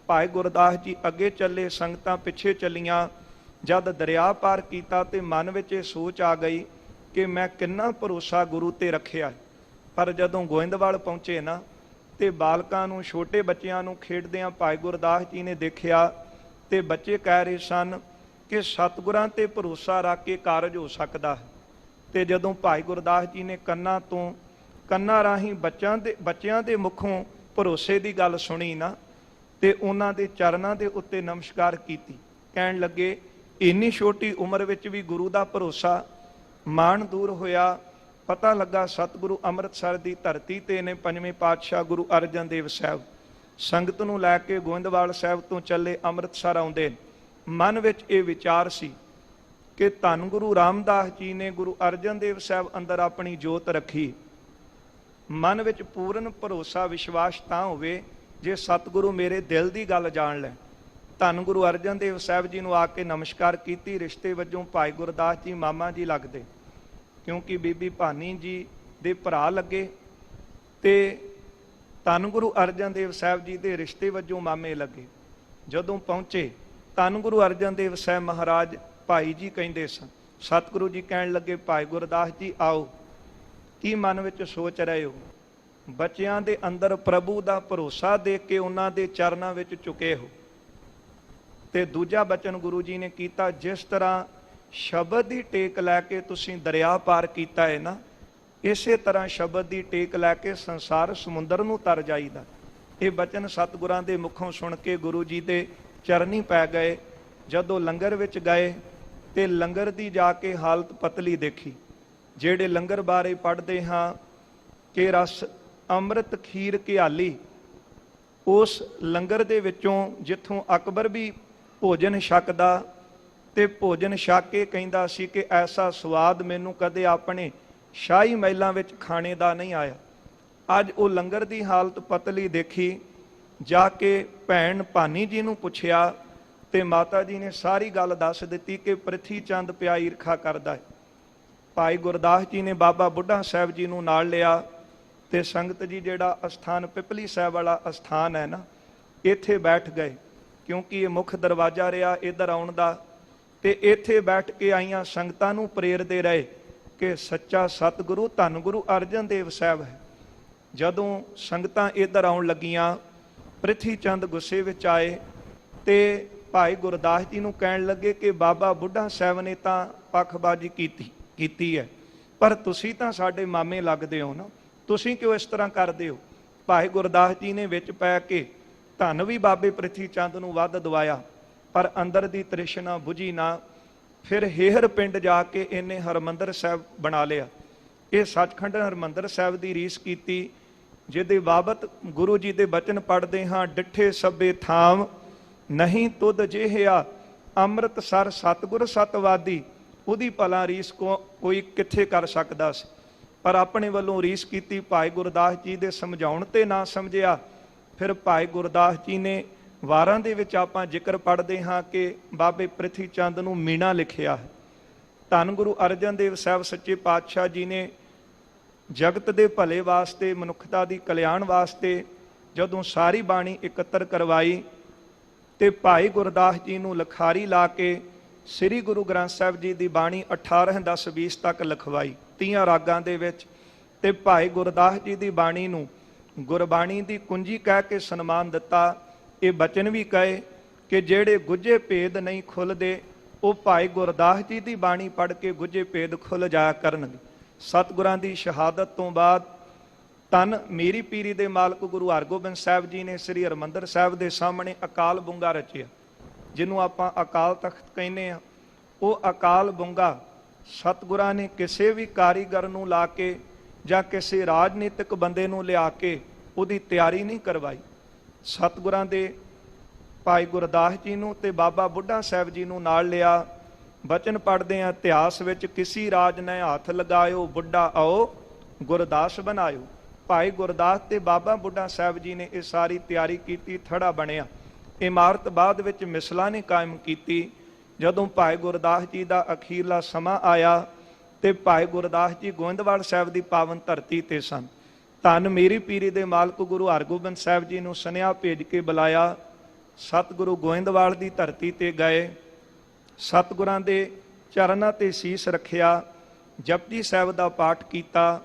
S3: ਭਾਈ ਗੁਰਦਾਸ ਜੀ ਅੱਗੇ ਚੱਲੇ, ਸੰਗਤਾਂ ਪਿੱਛੇ ਚੱਲੀਆਂ। ਜਦ ਦਰਿਆ ਪਾਰ ਕੀਤਾ ਤੇ ਮਨ ਵਿੱਚ ਇਹ ਸੋਚ ਆ ਗਈ ਕਿ ਮੈਂ ਕਿੰਨਾ ਭਰੋਸਾ ਗੁਰੂ ਤੇ ਰੱਖਿਆ। ਪਰ ਜਦੋਂ ਗੋਇੰਦਵਾਲ ਪਹੁੰਚੇ ਨਾ ਤੇ ਬਾਲਕਾਂ ਨੂੰ, ਛੋਟੇ ਬੱਚਿਆਂ ਨੂੰ ਖੇਡਦਿਆਂ ਭਾਈ ਗੁਰਦਾਸ ਜੀ ਨੇ ਦੇਖਿਆ ਤੇ ਬੱਚੇ ਕਹਿ ਰਹੇ ਸਨ ਕਿ ਸਤਿਗੁਰਾਂ ਤੇ ਭਰੋਸਾ ਰੱਖ ਕੇ ਕਾਰਜ ਹੋ ਸਕਦਾ ਹੈ। ਤੇ ਜਦੋਂ ਭਾਈ ਗੁਰਦਾਸ ਜੀ ਨੇ ਕੰਨਾਂ ਰਾਹੀਂ ਬੱਚਿਆਂ ਦੇ ਮੁਖੋਂ ਭਰੋਸੇ ਦੀ ਗੱਲ ਸੁਣੀ ਨਾ ਤੇ ਉਹਨਾਂ ਦੇ ਚਰਨਾਂ ਦੇ ਉੱਤੇ ਨਮਸਕਾਰ ਕੀਤੀ। ਕਹਿਣ ਲੱਗੇ ਇੰਨੀ ਛੋਟੀ ਉਮਰ ਵਿੱਚ ਵੀ ਗੁਰੂ ਦਾ ਭਰੋਸਾ। ਮਾਣ ਦੂਰ ਹੋਇਆ। ਪਤਾ ਲੱਗਾ ਸਤਿਗੁਰੂ ਅੰਮ੍ਰਿਤਸਰ ਦੀ ਧਰਤੀ ਤੇ ਨੇ ਪੰਜਵੇਂ ਪਾਤਸ਼ਾਹ ਗੁਰੂ ਅਰਜਨ ਦੇਵ ਸਾਹਿਬ ਸੰਗਤ ਨੂੰ ਲੈ ਕੇ ਗੋਇੰਦਵਾਲ ਸਾਹਿਬ ਤੋਂ ਚੱਲੇ ਅੰਮ੍ਰਿਤਸਰ ਆਉਂਦੇ। ਮਨ ਵਿੱਚ ਇਹ ਵਿਚਾਰ ਸੀ ਕਿ ਧੰਨ ਗੁਰੂ ਰਾਮਦਾਸ ਜੀ ਨੇ ਗੁਰੂ ਅਰਜਨ ਦੇਵ ਸਾਹਿਬ ਅੰਦਰ ਆਪਣੀ ਜੋਤ ਰੱਖੀ। ਮਨ ਵਿੱਚ ਪੂਰਨ ਭਰੋਸਾ ਵਿਸ਼ਵਾਸ ਤਾਂ ਹੋਵੇ ਜੇ ਸਤਿਗੁਰੂ ਮੇਰੇ ਦਿਲ ਦੀ ਗੱਲ ਜਾਣ ਲੈ। ਧੰਨ ਗੁਰੂ ਅਰਜਨ ਦੇਵ ਸਾਹਿਬ ਜੀ ਨੂੰ ਆ ਕੇ ਨਮਸਕਾਰ ਕੀਤੀ। ਰਿਸ਼ਤੇ ਵਜੋਂ ਭਾਈ ਗੁਰਦਾਸ ਜੀ ਮਾਮਾ ਜੀ ਲੱਗਦੇ, ਕਿਉਂਕਿ ਬੀਬੀ ਭਾਨੀ ਜੀ ਦੇ ਭਰਾ ਲੱਗੇ ਤੇ ਧੰਨ ਗੁਰੂ ਅਰਜਨ ਦੇਵ ਸਾਹਿਬ ਜੀ ਦੇ ਰਿਸ਼ਤੇ ਵਜੋਂ ਮਾਮੇ ਲੱਗੇ। ਜਦੋਂ ਪਹੁੰਚੇ ਧੰਨ ਗੁਰੂ ਅਰਜਨ ਦੇਵ ਸਾਹਿਬ ਮਹਾਰਾਜ ਭਾਈ ਜੀ ਕਹਿੰਦੇ ਸਨ। ਸਤਿਗੁਰੂ ਜੀ ਕਹਿਣ ਲੱਗੇ ਭਾਈ ਗੁਰਦਾਸ ਜੀ ਆਓ, ਕੀ ਮਨ ਵਿੱਚ ਸੋਚ ਰਹੇ ਹੋ? ਬੱਚਿਆਂ ਦੇ ਅੰਦਰ ਪ੍ਰਭੂ ਦਾ ਭਰੋਸਾ ਦੇਖ ਕੇ ਉਹਨਾਂ ਦੇ ਚਰਨਾਂ ਵਿੱਚ ਝੁਕੇ ਹੋ। ਤੇ ਦੂਜਾ ਬਚਨ ਗੁਰੂ ਜੀ ਨੇ ਕੀਤਾ, ਜਿਸ ਤਰ੍ਹਾਂ ਸ਼ਬਦ ਦੀ ਟੇਕ ਲੈ ਕੇ ਤੁਸੀਂ ਦਰਿਆ ਪਾਰ ਕੀਤਾ ਹੈ ਨਾ, ਇਸੇ ਤਰ੍ਹਾਂ ਸ਼ਬਦ ਦੀ ਟੇਕ ਲੈ ਕੇ ਸੰਸਾਰ ਸਮੁੰਦਰ ਨੂੰ ਤਰ ਜਾਈਦਾ। ਇਹ ਬਚਨ ਸਤਿਗੁਰਾਂ ਦੇ ਮੁਖੋਂ ਸੁਣ ਕੇ ਗੁਰੂ ਜੀ ਦੇ ਚਰਨੀ ਪੈ ਗਏ। ਜਦੋਂ ਲੰਗਰ ਵਿੱਚ ਗਏ ਤੇ ਲੰਗਰ ਦੀ ਜਾ ਕੇ ਹਾਲਤ ਪਤਲੀ ਦੇਖੀ। ਜਿਹੜੇ ਲੰਗਰ ਬਾਰੇ ਪੜ੍ਹਦੇ ਹਾਂ ਕਿ ਰਸ ਅੰਮ੍ਰਿਤ ਖੀਰ ਘਿਆਲੀ, ਉਸ ਲੰਗਰ ਦੇ ਵਿੱਚੋਂ ਜਿੱਥੋਂ ਅਕਬਰ ਵੀ ਭੋਜਨ ਛਕਦਾ ਤੇ ਭੋਜਨ ਛਕ ਕੇ ਕਹਿੰਦਾ ਸੀ ਕਿ ਐਸਾ ਸਵਾਦ ਮੈਨੂੰ ਕਦੇ ਆਪਣੇ ਸ਼ਾਹੀ ਮਹਿਲਾਂ ਵਿੱਚ ਖਾਣੇ ਦਾ ਨਹੀਂ ਆਇਆ। ਅੱਜ ਉਹ ਲੰਗਰ ਦੀ ਹਾਲਤ ਪਤਲੀ ਦੇਖੀ। ਜਾ ਕੇ ਭੈਣ ਭਾਨੀ ਜੀ ਨੂੰ ਪੁੱਛਿਆ ਤੇ ਮਾਤਾ ਜੀ ਨੇ ਸਾਰੀ ਗੱਲ ਦੱਸ ਦਿੱਤੀ ਕਿ ਪ੍ਰਿਥੀ ਚੰਦ ਪਿਆ ਈਰਖਾ ਕਰਦਾ ਹੈ। ਭਾਈ ਗੁਰਦਾਸ ਜੀ ਨੇ ਬਾਬਾ ਬੁੱਢਾ ਸਾਹਿਬ ਜੀ ਨੂੰ ਨਾਲ ਲਿਆ ਤੇ ਸੰਗਤ ਜੀ ਜਿਹੜਾ ਅਸਥਾਨ ਪਿਪਲੀ ਸਾਹਿਬ ਵਾਲਾ ਅਸਥਾਨ ਹੈ ਨਾ, ਇੱਥੇ ਬੈਠ ਗਏ, ਕਿਉਂਕਿ ਇਹ ਮੁੱਖ ਦਰਵਾਜ਼ਾ ਰਿਹਾ ਇੱਧਰ ਆਉਣ ਦਾ। ਤੇ ਇੱਥੇ ਬੈਠ ਕੇ ਆਈਆਂ ਸੰਗਤਾਂ ਨੂੰ ਪ੍ਰੇਰਦੇ ਰਹੇ ਕਿ ਸੱਚਾ ਸਤਿਗੁਰੂ ਧੰਨ ਗੁਰੂ ਅਰਜਨ ਦੇਵ ਸਾਹਿਬ ਹੈ। ਜਦੋਂ ਸੰਗਤਾਂ ਇੱਧਰ ਆਉਣ ਲੱਗੀਆਂ, ਪ੍ਰਿਥੀ ਚੰਦ ਗੁੱਸੇ ਵਿੱਚ ਆਏ ਤੇ ਭਾਈ ਗੁਰਦਾਸ ਜੀ ਨੂੰ ਕਹਿਣ ਲੱਗੇ ਕਿ ਬਾਬਾ ਬੁੱਢਾ ਸਾਹਿਬ ਨੇ ਤਾਂ ਪੱਖਬਾਜ਼ੀ ਕੀਤੀ ਹੈ, ਪਰ ਤੁਸੀਂ ਤਾਂ ਸਾਡੇ ਮਾਮੇ ਲੱਗਦੇ ਹੋ ਨਾ, ਤੁਸੀਂ ਕਿਉਂ ਇਸ ਤਰ੍ਹਾਂ ਕਰਦੇ ਹੋ? ਭਾਈ ਗੁਰਦਾਸ ਜੀ ਨੇ ਵਿੱਚ ਪੈ ਕੇ ਧੰਨ ਵੀ ਬਾਬੇ ਪ੍ਰਿਥੀ ਚੰਦ ਨੂੰ ਵੱਧ ਦਵਾਇਆ, ਪਰ ਅੰਦਰ ਦੀ ਤ੍ਰਿਸ਼ਨਾ ਬੁਝੀ ਨਾ। ਫਿਰ ਹੇਹਰ ਪਿੰਡ ਜਾ ਕੇ ਇਹਨੇ ਹਰਮੰਦਰ ਸਾਹਿਬ ਬਣਾ ਲਿਆ। ਇਹ ਸੱਚਖੰਡ ਹਰਮੰਦਰ ਸਾਹਿਬ ਦੀ ਰੀਸ ਕੀਤੀ, ਜਿਹਦੇ ਬਾਬਤ ਗੁਰੂ ਜੀ ਦੇ ਬਚਨ ਪੜ੍ਹਦੇ ਹਾਂ, ਡਿੱਠੇ ਸਭੇ ਥਾਮ ਨਹੀਂ ਤੁਧ ਜਿਹਾ ਅੰਮ੍ਰਿਤਸਰ ਸਤਿਗੁਰ ਸਤਵਾਦੀ। ਉਹਦੀ ਭਲਾ ਰੀਸ ਕੋਈ ਕਿੱਥੇ ਕਰ ਸਕਦਾ ਸੀ, ਪਰ ਆਪਣੇ ਵੱਲੋਂ ਰੀਸ ਕੀਤੀ। ਭਾਈ ਗੁਰਦਾਸ ਜੀ ਦੇ ਸਮਝਾਉਣ ਤੇ ਨਾ ਸਮਝਿਆ। ਫਿਰ ਭਾਈ ਗੁਰਦਾਸ ਜੀ ਨੇ ਵਾਰਾਂ ਦੇ ਵਿੱਚ ਆਪਾਂ ਜ਼ਿਕਰ ਪੜ੍ਹਦੇ ਹਾਂ ਕਿ ਬਾਬੇ ਪ੍ਰਿਥੀ ਚੰਦ ਨੂੰ ਮੀਣਾ ਲਿਖਿਆ ਹੈ। ਧੰਨ ਗੁਰੂ ਅਰਜਨ ਦੇਵ ਸਾਹਿਬ ਸੱਚੇ ਪਾਤਸ਼ਾਹ ਜੀ ਨੇ ਜਗਤ ਦੇ ਭਲੇ ਵਾਸਤੇ, ਮਨੁੱਖਤਾ ਦੀ ਕਲਿਆਣ ਵਾਸਤੇ ਜਦੋਂ ਸਾਰੀ ਬਾਣੀ ਇਕੱਤਰ ਕਰਵਾਈ ਤੇ ਭਾਈ ਗੁਰਦਾਸ ਜੀ ਨੂੰ ਲਿਖਾਰੀ ਲਾ ਕੇ ਸ੍ਰੀ ਗੁਰੂ ਗ੍ਰੰਥ ਸਾਹਿਬ ਜੀ ਦੀ ਬਾਣੀ 18-10-20 ਤੱਕ ਲਿਖਵਾਈ 30 ਰਾਗਾਂ ਦੇ ਵਿੱਚ। ਤੇ ਭਾਈ ਗੁਰਦਾਸ ਜੀ ਦੀ ਬਾਣੀ ਨੂੰ ਗੁਰਬਾਣੀ ਦੀ ਕੁੰਜੀ ਕਹਿ ਕੇ ਸਨਮਾਨ ਦਿੱਤਾ। ਇਹ ਬਚਨ ਵੀ ਕਹੇ ਕਿ ਜਿਹੜੇ ਗੁੱਝੇ ਭੇਦ ਨਹੀਂ ਖੁੱਲ੍ਹਦੇ, ਉਹ ਭਾਈ ਗੁਰਦਾਸ ਜੀ ਦੀ ਬਾਣੀ ਪੜ੍ਹ ਕੇ ਗੁੱਝੇ ਭੇਦ ਖੁੱਲ੍ਹ ਜਾਇਆ ਕਰਨਗੇ। ਸਤਿਗੁਰਾਂ ਦੀ ਸ਼ਹਾਦਤ ਤੋਂ ਬਾਅਦ ਧੰਨ ਮੀਰੀ ਪੀਰੀ ਦੇ ਮਾਲਕ ਗੁਰੂ ਹਰਗੋਬਿੰਦ ਸਾਹਿਬ ਜੀ ਨੇ ਸ੍ਰੀ ਹਰਿਮੰਦਰ ਸਾਹਿਬ ਦੇ ਸਾਹਮਣੇ ਅਕਾਲ ਬੁੰਗਾ ਰਚਿਆ, ਜਿਹਨੂੰ ਆਪਾਂ ਅਕਾਲ ਤਖਤ ਕਹਿੰਦੇ ਹਾਂ। ਉਹ ਅਕਾਲ ਬੁੰਗਾ ਸਤਿਗੁਰਾਂ ਨੇ ਕਿਸੇ ਵੀ ਕਾਰੀਗਰ ਨੂੰ ਲਾ ਕੇ ਜਾਂ ਕਿਸੇ ਰਾਜਨੀਤਿਕ ਬੰਦੇ ਨੂੰ ਲਿਆ ਕੇ ਉਹਦੀ ਤਿਆਰੀ ਨਹੀਂ ਕਰਵਾਈ। ਸਤਿਗੁਰਾਂ ਦੇ ਭਾਈ ਗੁਰਦਾਸ ਜੀ ਨੂੰ ਤੇ ਬਾਬਾ ਬੁੱਢਾ ਸਾਹਿਬ ਜੀ ਨੂੰ ਨਾਲ ਲਿਆ। ਬਚਨ ਪੜ੍ਹਦੇ ਹਾਂ, ਇਤਿਹਾਸ ਵਿੱਚ ਕਿਸੇ ਰਾਜ ਨੇ ਹੱਥ ਲਗਾਇਓ, ਬੁੱਢਾ ਆਓ ਗੁਰਦਾਸ ਬਣਾਇਓ। ਭਾਈ ਗੁਰਦਾਸ ਤੇ ਬਾਬਾ ਬੁੱਢਾ ਸਾਹਿਬ ਜੀ ਨੇ ਇਹ ਸਾਰੀ ਤਿਆਰੀ ਕੀਤੀ। ਥੜਾ ਬਣਿਆ। ਇਮਾਰਤ ਬਾਅਦ ਵਿੱਚ ਮਿਸਲਾਂ ਨੇ ਕਾਇਮ ਕੀਤੀ। ਜਦੋਂ ਭਾਈ ਗੁਰਦਾਸ ਜੀ ਦਾ ਅਖੀਰਲਾ ਸਮਾਂ ਆਇਆ ਤੇ ਭਾਈ ਗੁਰਦਾਸ ਜੀ ਗੋਇੰਦਵਾਲ ਸਾਹਿਬ ਦੀ ਪਾਵਨ ਧਰਤੀ ਤੇ ਸਨ। ਧੰਨ ਮੇਰੀ ਪੀਰੀ ਦੇ ਮਾਲਕ ਗੁਰੂ ਹਰਗੋਬਿੰਦ ਸਾਹਿਬ ਜੀ ਨੂੰ ਸੁਨੇਹਾ ਭੇਜ ਕੇ ਬੁਲਾਇਆ। ਸਤਿਗੁਰੂ ਗੋਇੰਦਵਾਲ ਦੀ ਧਰਤੀ ਤੇ ਗਏ, ਸਤਿਗੁਰਾਂ ਦੇ ਚਰਨਾਂ ਤੇ ਸੀਸ ਰੱਖਿਆ, ਜਪਜੀ ਸਾਹਿਬ ਦਾ ਪਾਠ ਕੀਤਾ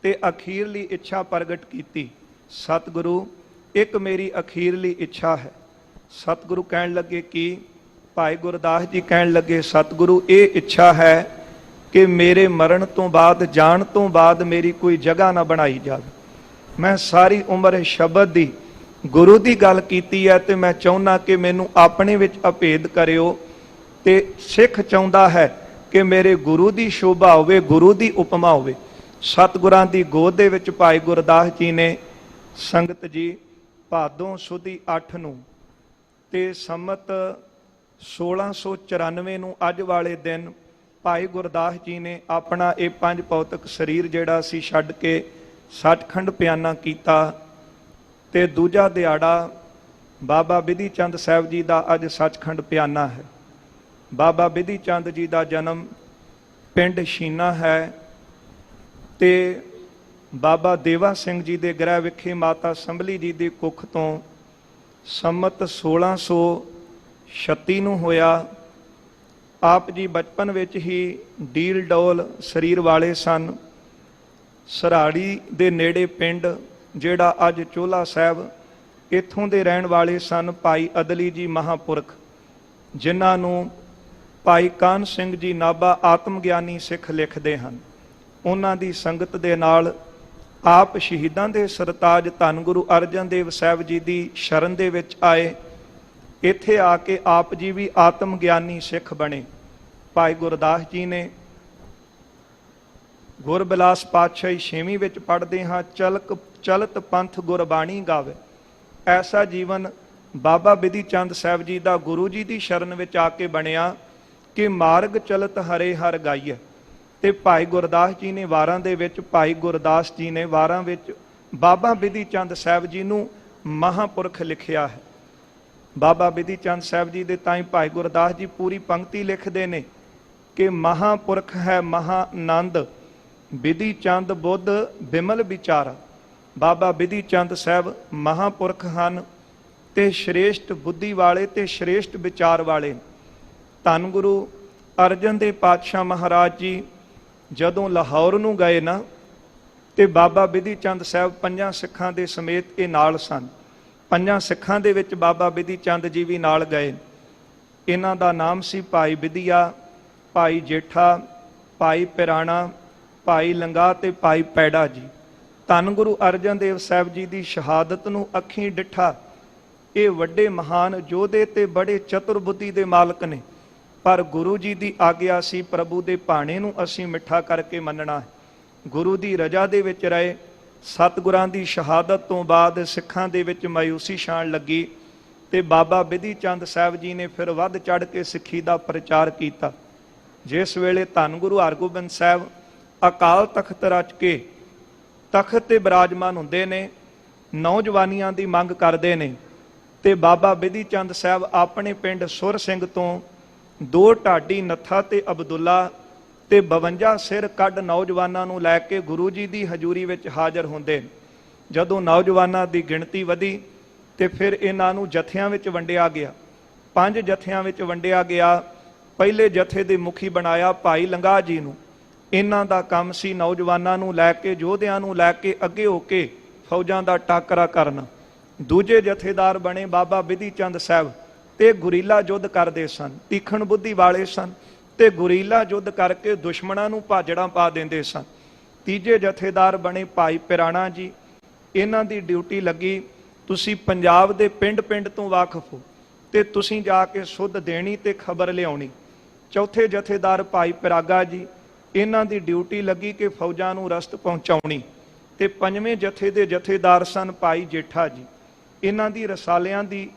S3: ਤੇ ਅਖੀਰਲੀ ਇੱਛਾ ਪ੍ਰਗਟ ਕੀਤੀ। ਸਤਿਗੁਰੂ, ਇੱਕ ਮੇਰੀ ਅਖੀਰਲੀ ਇੱਛਾ ਹੈ। ਸਤਿਗੁਰੂ ਕਹਿਣ ਲੱਗੇ ਕਿ ਭਾਈ ਗੁਰਦਾਸ ਜੀ ਕਹਿਣ ਲੱਗੇ, ਸਤਿਗੁਰੂ ਇਹ ਇੱਛਾ ਹੈ ਕਿ ਮੇਰੇ ਮਰਨ ਤੋਂ ਬਾਅਦ, ਜਾਣ ਤੋਂ ਬਾਅਦ ਮੇਰੀ ਕੋਈ ਜਗ੍ਹਾ ਨਾ ਬਣਾਈ ਜਾਵੇ। ਮੈਂ ਸਾਰੀ ਉਮਰ ਸ਼ਬਦ ਦੀ, ਗੁਰੂ ਦੀ ਗੱਲ ਕੀਤੀ ਹੈ ਤੇ ਮੈਂ ਚਾਹੁੰਦਾ ਕਿ ਮੈਨੂੰ ਆਪਣੇ ਵਿੱਚ ਅਭੇਦ ਕਰਿਓ। ਤੇ ਸਿੱਖ ਚਾਹੁੰਦਾ ਹੈ ਕਿ ਮੇਰੇ ਗੁਰੂ ਦੀ ਸ਼ੋਭਾ ਹੋਵੇ, ਗੁਰੂ ਦੀ ਉਪਮਾ ਹੋਵੇ। ਸਤਿਗੁਰਾਂ ਦੀ ਗੋਦ ਦੇ ਵਿੱਚ ਭਾਈ ਗੁਰਦਾਸ ਜੀ ਨੇ, ਸੰਗਤ ਜੀ, ਭਾਦੋਂ ਸੁਦੀ 8 ਨੂੰ ਤੇ ਸੰਮਤ 1694 ਨੂੰ ਅੱਜ ਵਾਲੇ ਦਿਨ ਭਾਈ ਗੁਰਦਾਸ ਜੀ ਨੇ ਆਪਣਾ ਇਹ ਪੰਜ ਭੌਤਿਕ ਸਰੀਰ ਜਿਹੜਾ ਸੀ ਛੱਡ ਕੇ ਸੱਚਖੰਡ ਪਿਆਨਾ ਕੀਤਾ। ਤੇ ਦੂਜਾ ਦਿਹਾੜਾ ਬਾਬਾ ਬਿਧੀ ਚੰਦ ਸਾਹਿਬ ਜੀ ਦਾ ਅੱਜ ਸੱਚਖੰਡ ਪਿਆਨਾ ਹੈ। ਬਾਬਾ ਬਿਧੀ ਚੰਦ ਜੀ ਦਾ ਜਨਮ ਪਿੰਡ ਸ਼ੀਨਾ ਹੈ ਤੇ ਬਾਬਾ ਦੇਵਾ ਸਿੰਘ ਜੀ ਦੇ ਗ੍ਰਹਿ ਵਿਖੇ ਮਾਤਾ ਸੰਭਲੀ ਜੀ ਦੀ ਕੁੱਖ ਤੋਂ ਸੰਮਤ 1636 ਨੂੰ ਹੋਇਆ। ਆਪ ਜੀ ਬਚਪਨ ਵਿੱਚ ਹੀ ਡੀਲ ਡੋਲ ਸਰੀਰ ਵਾਲੇ ਸਨ। ਸਰਾੜੀ ਦੇ ਨੇੜੇ ਪਿੰਡ ਜਿਹੜਾ ਅੱਜ ਚੋਲਾ ਸਾਹਿਬ, ਇੱਥੋਂ ਦੇ ਰਹਿਣ ਵਾਲੇ ਸਨ ਭਾਈ ਅਦਲੀ ਜੀ ਮਹਾਂਪੁਰਖ, ਜਿਨ੍ਹਾਂ ਨੂੰ ਭਾਈ ਕਾਨ ਸਿੰਘ ਜੀ ਨਾਭਾ ਆਤਮ ਗਿਆਨੀ ਸਿੱਖ ਲਿਖਦੇ ਹਨ। ਉਹਨਾਂ ਦੀ ਸੰਗਤ ਦੇ ਨਾਲ ਆਪ ਸ਼ਹੀਦਾਂ ਦੇ ਸਰਤਾਜ ਧੰਨ ਗੁਰੂ ਅਰਜਨ ਦੇਵ ਸਾਹਿਬ ਜੀ ਦੀ ਸ਼ਰਨ ਦੇ ਵਿੱਚ ਆਏ। ਇੱਥੇ ਆ ਕੇ ਆਪ ਜੀ ਵੀ ਆਤਮ ਗਿਆਨੀ ਸਿੱਖ ਬਣੇ। ਭਾਈ ਗੁਰਦਾਸ ਜੀ ਨੇ ਗੁਰਬਿਲਾਸ ਪਾਤਸ਼ਾਹੀ 6ਵੀਂ ਵਿੱਚ ਪੜ੍ਹਦੇ ਹਾਂ, ਚਲਤ ਪੰਥ ਗੁਰਬਾਣੀ ਗਾਵੇ। ਐਸਾ ਜੀਵਨ ਬਾਬਾ ਬਿਧੀ ਚੰਦ ਸਾਹਿਬ ਜੀ ਦਾ ਗੁਰੂ ਜੀ ਦੀ ਸ਼ਰਨ ਵਿੱਚ ਆ ਕੇ ਬਣਿਆ ਕਿ ਮਾਰਗ ਚਲਤ ਹਰੇ ਹਰ ਗਾਈਏ। ਤੇ ਭਾਈ ਗੁਰਦਾਸ ਜੀ ਨੇ ਵਾਰਾਂ ਦੇ ਵਿੱਚ, ਭਾਈ ਗੁਰਦਾਸ ਜੀ ਨੇ ਵਾਰਾਂ ਵਿੱਚ ਬਾਬਾ ਬਿਧੀ ਚੰਦ ਸਾਹਿਬ ਜੀ ਨੂੰ ਮਹਾਂਪੁਰਖ ਲਿਖਿਆ ਹੈ। ਬਾਬਾ ਬਿਧੀ ਚੰਦ ਸਾਹਿਬ ਜੀ ਦੇ ਤਾਈਂ ਭਾਈ ਗੁਰਦਾਸ ਜੀ ਪੂਰੀ ਪੰਕਤੀ ਲਿਖਦੇ ਨੇ ਕਿ ਮਹਾਂਪੁਰਖ ਹੈ ਮਹਾਨੰਦ, ਬਿਧੀ ਚੰਦ ਬੁੱਧ ਬਿਮਲ ਵਿਚਾਰਾ। ਬਾਬਾ ਬਿਧੀ ਚੰਦ ਸਾਹਿਬ ਮਹਾਂਪੁਰਖ ਹਨ ਤੇ ਸ਼੍ਰੇਸ਼ਟ ਬੁੱਧੀ ਵਾਲੇ ਤੇ ਸ਼੍ਰੇਸ਼ਟ ਵਿਚਾਰ ਵਾਲੇ। ਧੰਨ ਗੁਰੂ ਅਰਜਨ ਦੇਵ ਪਾਤਸ਼ਾਹ ਮਹਾਰਾਜ ਜੀ ਜਦੋਂ ਲਾਹੌਰ ਨੂੰ ਗਏ ਨਾ, ਤੇ ਬਾਬਾ ਬਿਧੀ ਚੰਦ ਸਾਹਿਬ ਪੰਜਾਂ ਸਿੱਖਾਂ ਦੇ ਸਮੇਤ ਇਹ ਨਾਲ ਸਨ। ਪੰਜਾਂ ਸਿੱਖਾਂ ਦੇ ਵਿੱਚ ਬਾਬਾ ਬਿਧੀ ਚੰਦ ਜੀ ਵੀ ਨਾਲ ਗਏ। ਇਹਨਾਂ ਦਾ ਨਾਮ ਸੀ ਭਾਈ ਬਿਧੀਆ, ਭਾਈ ਜੇਠਾ, ਭਾਈ ਪਿਰਾਣਾ, ਭਾਈ ਲੰਗਾ ਤੇ ਭਾਈ ਪੈੜਾ ਜੀ। ਧੰਨ ਗੁਰੂ ਅਰਜਨ ਦੇਵ ਸਾਹਿਬ ਜੀ ਦੀ ਸ਼ਹਾਦਤ ਨੂੰ ਅੱਖੀਂ ਡਿੱਠਾ। ਇਹ ਵੱਡੇ ਮਹਾਨ ਯੋਧੇ ਤੇ ਬੜੇ ਚਤੁਰ ਬੁੱਧੀ ਦੇ ਮਾਲਕ ਨੇ, ਪਰ ਗੁਰੂ ਜੀ ਦੀ ਆਗਿਆ ਸੀ ਪ੍ਰਭੂ ਦੇ ਭਾਣੇ ਨੂੰ ਅਸੀਂ ਮਿੱਠਾ ਕਰਕੇ ਮੰਨਣਾ ਹੈ। ਗੁਰੂ ਦੀ ਰਜ਼ਾ ਦੇ ਵਿੱਚ ਰਹੇ। ਸਤਿਗੁਰਾਂ ਦੀ ਸ਼ਹਾਦਤ ਤੋਂ ਬਾਅਦ ਸਿੱਖਾਂ ਦੇ ਵਿੱਚ ਮਾਯੂਸੀ ਛਾਣ ਲੱਗੀ ਤੇ ਬਾਬਾ ਬਿਧੀ ਚੰਦ ਸਾਹਿਬ ਜੀ ਨੇ ਫਿਰ ਵੱਧ ਚੜ੍ਹ ਕੇ ਸਿੱਖੀ ਦਾ ਪ੍ਰਚਾਰ ਕੀਤਾ। ਜਿਸ ਵੇਲੇ ਧੰਨ ਗੁਰੂ ਹਰਗੋਬਿੰਦ ਸਾਹਿਬ ਅਕਾਲ ਤਖਤ ਰਚ ਕੇ ਤਖਤ ਤੇ ਬਿਰਾਜਮਾਨ ਹੁੰਦੇ ਨੇ, ਨੌਜਵਾਨੀਆਂ ਦੀ ਮੰਗ ਕਰਦੇ ਨੇ, ਤੇ ਬਾਬਾ ਬਿਧੀ ਚੰਦ ਸਾਹਿਬ ਆਪਣੇ ਪਿੰਡ ਸੁਰ ਸਿੰਘ ਤੋਂ 2 ਢਾਡੀ ਨੱਥਾ ਤੇ ਅਬਦੁੱਲਾ ਤੇ 52 ਸਿਰ ਕੱਢ ਨੌਜਵਾਨਾਂ ਨੂੰ ਲੈ ਕੇ ਗੁਰੂ ਜੀ ਦੀ ਹਜ਼ੂਰੀ ਵਿੱਚ ਹਾਜ਼ਰ ਹੁੰਦੇ। ਜਦੋਂ ਨੌਜਵਾਨਾਂ ਦੀ ਗਿਣਤੀ ਵਧੀ ਤੇ ਫਿਰ ਇਹਨਾਂ ਨੂੰ ਜਥਿਆਂ ਵਿੱਚ ਵੰਡਿਆ ਗਿਆ। 5 ਜਥਿਆਂ ਵਿੱਚ ਵੰਡਿਆ ਗਿਆ। ਪਹਿਲੇ ਜਥੇ ਦੇ ਮੁਖੀ ਬਣਾਇਆ ਭਾਈ ਲੰਗਾ ਜੀ ਨੂੰ। ਇਹਨਾਂ ਦਾ ਕੰਮ ਸੀ ਨੌਜਵਾਨਾਂ ਨੂੰ ਲੈ ਕੇ, ਯੋਧਿਆਂ ਨੂੰ ਲੈ ਕੇ ਅੱਗੇ ਹੋ ਕੇ ਫੌਜਾਂ ਦਾ ਟਾਕਰਾ ਕਰਨਾ। ਦੂਜੇ ਜਥੇਦਾਰ ਬਣੇ ਬਾਬਾ ਬਿਧੀ ਚੰਦ ਸਾਹਿਬ ਤੇ ਗੁਰੀਲਾ ਯੁੱਧ ਕਰਦੇ ਸਨ। ਤੀਖਣ ਬੁੱਧੀ ਵਾਲੇ ਸਨ ਤੇ ਗੁਰੀਲਾ ਯੁੱਧ ਕਰਕੇ ਦੁਸ਼ਮਣਾਂ ਨੂੰ ਭਾਜੜਾਂ ਪਾ ਦਿੰਦੇ ਸਨ। ਤੀਜੇ ਜਥੇਦਾਰ ਬਣੇ ਭਾਈ ਪਿਰਾਣਾ ਜੀ। ਇਹਨਾਂ ਦੀ ਡਿਊਟੀ ਲੱਗੀ, ਤੁਸੀਂ ਪੰਜਾਬ ਦੇ ਪਿੰਡ-ਪਿੰਡ ਤੋਂ ਵਾਕਿਫ ਹੋ ਤੇ ਤੁਸੀਂ ਜਾ ਕੇ ਸੁੱਧ ਦੇਣੀ ਤੇ ਖਬਰ ਲਿਆਉਣੀ। ਚੌਥੇ ਜਥੇਦਾਰ ਭਾਈ ਪਿਰਾਗਾ ਜੀ। ਇਹਨਾਂ ਦੀ ਡਿਊਟੀ ਲੱਗੀ ਕਿ ਫੌਜਾਂ ਨੂੰ ਰਸਤ ਪਹੁੰਚਾਉਣੀ। ਤੇ ਪੰਜਵੇਂ ਜਥੇ ਦੇ ਜਥੇਦਾਰ ਸਨ ਭਾਈ ਜੇਠਾ ਜੀ। ਇਹਨਾਂ ਦੀ ਰਸਾਲਿਆਂ ਦੀ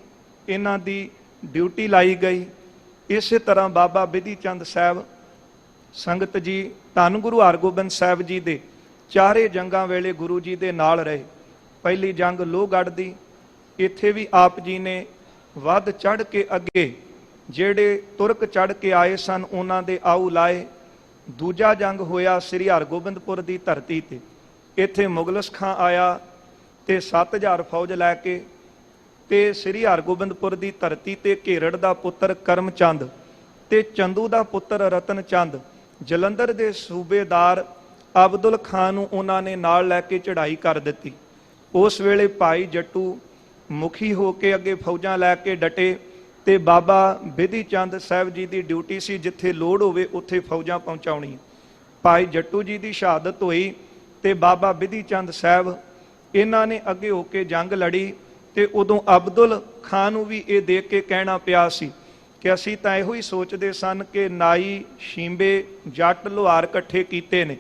S3: ਇਹਨਾਂ ਦੀ ਡਿਊਟੀ ਲਾਈ ਗਈ। ਇਸੇ ਤਰ੍ਹਾਂ ਬਾਬਾ ਬਿਧੀ ਚੰਦ ਸਾਹਿਬ ਸੰਗਤ ਜੀ ਧੰਨ ਗੁਰੂ ਹਰਗੋਬਿੰਦ ਸਾਹਿਬ ਜੀ ਦੇ ਚਾਰੇ ਜੰਗਾਂ ਵੇਲੇ ਗੁਰੂ ਜੀ ਦੇ ਨਾਲ ਰਹੇ। ਪਹਿਲੀ ਜੰਗ ਲੋਹਗੜ੍ਹ ਦੀ, ਇੱਥੇ ਵੀ ਆਪ ਜੀ ਨੇ ਵੱਧ ਚੜ੍ਹ ਕੇ ਅੱਗੇ ਜਿਹੜੇ ਤੁਰਕ ਚੜ੍ਹ ਕੇ ਆਏ ਸਨ ਉਹਨਾਂ ਦੇ ਆਊ ਲਾਏ। ਦੂਜਾ ਜੰਗ ਹੋਇਆ ਸ੍ਰੀ ਹਰਗੋਬਿੰਦਪੁਰ ਦੀ ਧਰਤੀ ਤੇ। ਇੱਥੇ ਮੁਗਲਸ ਖਾਂ ਆਇਆ ਤੇ 7000 ਫੌਜ ਲੈ ਕੇ ਤੇ ਸ੍ਰੀ ਹਰਗੋਬਿੰਦਪੁਰ ਦੀ ਧਰਤੀ ਤੇ ਘੇਰੜ ਦਾ ਪੁੱਤਰ ਕਰਮਚੰਦ ਤੇ ਚੰਦੂ ਦਾ ਪੁੱਤਰ ਰਤਨ ਚੰਦ, ਜਲੰਧਰ ਦੇ ਸੂਬੇਦਾਰ ਅਬਦੁਲ ਖਾਨ ਨੂੰ ਉਹਨਾਂ ਨੇ ਨਾਲ ਲੈ ਕੇ ਚੜ੍ਹਾਈ ਕਰ ਦਿੱਤੀ। ਉਸ ਵੇਲੇ ਭਾਈ ਜੱਟੂ ਮੁਖੀ ਹੋ ਕੇ ਅੱਗੇ ਫੌਜਾਂ ਲੈ ਕੇ ਡਟੇ ਤੇ ਬਾਬਾ ਬਿਧੀ ਚੰਦ ਸਾਹਿਬ ਜੀ ਦੀ ਡਿਊਟੀ ਸੀ ਜਿੱਥੇ ਲੋੜ ਹੋਵੇ ਉੱਥੇ ਫੌਜਾਂ ਪਹੁੰਚਾਉਣੀਆਂ। ਭਾਈ ਜੱਟੂ ਜੀ ਦੀ ਸ਼ਹਾਦਤ ਹੋਈ ਤੇ ਬਾਬਾ ਬਿਧੀ ਚੰਦ ਸਾਹਿਬ ਇਹਨਾਂ ਨੇ ਅੱਗੇ ਹੋ ਕੇ ਜੰਗ ਲੜੀ ਤੇ ਉਦੋਂ ਅਬਦੁਲ ਖਾਨ ਨੂੰ ਵੀ ਇਹ ਦੇਖ ਕੇ ਕਹਿਣਾ ਪਿਆ ਸੀ ਕਿ ਅਸੀਂ ਤਾਂ ਇਹੋ ਹੀ ਸੋਚਦੇ ਸਨ ਕਿ ਨਾਈ ਸ਼ੀਂਬੇ ਜੱਟ ਲੁਹਾਰ ਇਕੱਠੇ ਕੀਤੇ ਨੇ,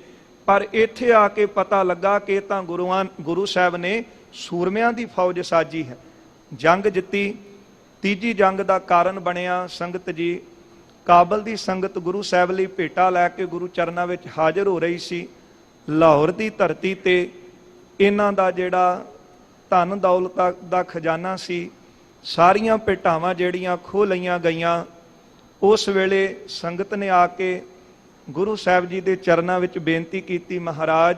S3: ਪਰ ਇੱਥੇ ਆ ਕੇ ਪਤਾ ਲੱਗਾ ਕਿ ਇਹ ਤਾਂ ਗੁਰੂ ਸਾਹਿਬ ਨੇ ਸੂਰਮਿਆਂ ਦੀ ਫੌਜ ਸਾਜੀ ਹੈ। ਜੰਗ ਜਿੱਤੀ। ਤੀਜੀ ਜੰਗ ਦਾ ਕਾਰਨ ਬਣਿਆ ਸੰਗਤ ਜੀ, ਕਾਬਲ ਦੀ ਸੰਗਤ ਗੁਰੂ ਸਾਹਿਬ ਲਈ ਭੇਟਾ ਲੈ ਕੇ ਗੁਰੂ ਚਰਨਾਂ ਵਿੱਚ ਹਾਜ਼ਰ ਹੋ ਰਹੀ ਸੀ। ਲਾਹੌਰ ਦੀ ਧਰਤੀ ਤੇ ਇਹਨਾਂ ਦਾ ਜਿਹੜਾ ਧਨ ਦੌਲਤ ਦਾ ਖਜ਼ਾਨਾ ਸੀ, ਸਾਰੀਆਂ ਭੇਟਾਵਾਂ ਜਿਹੜੀਆਂ ਖੋਹ ਲਈਆਂ ਗਈਆਂ। ਉਸ ਵੇਲੇ ਸੰਗਤ ਨੇ ਆ ਕੇ ਗੁਰੂ ਸਾਹਿਬ ਜੀ ਦੇ ਚਰਨਾਂ ਵਿੱਚ ਬੇਨਤੀ ਕੀਤੀ, ਮਹਾਰਾਜ।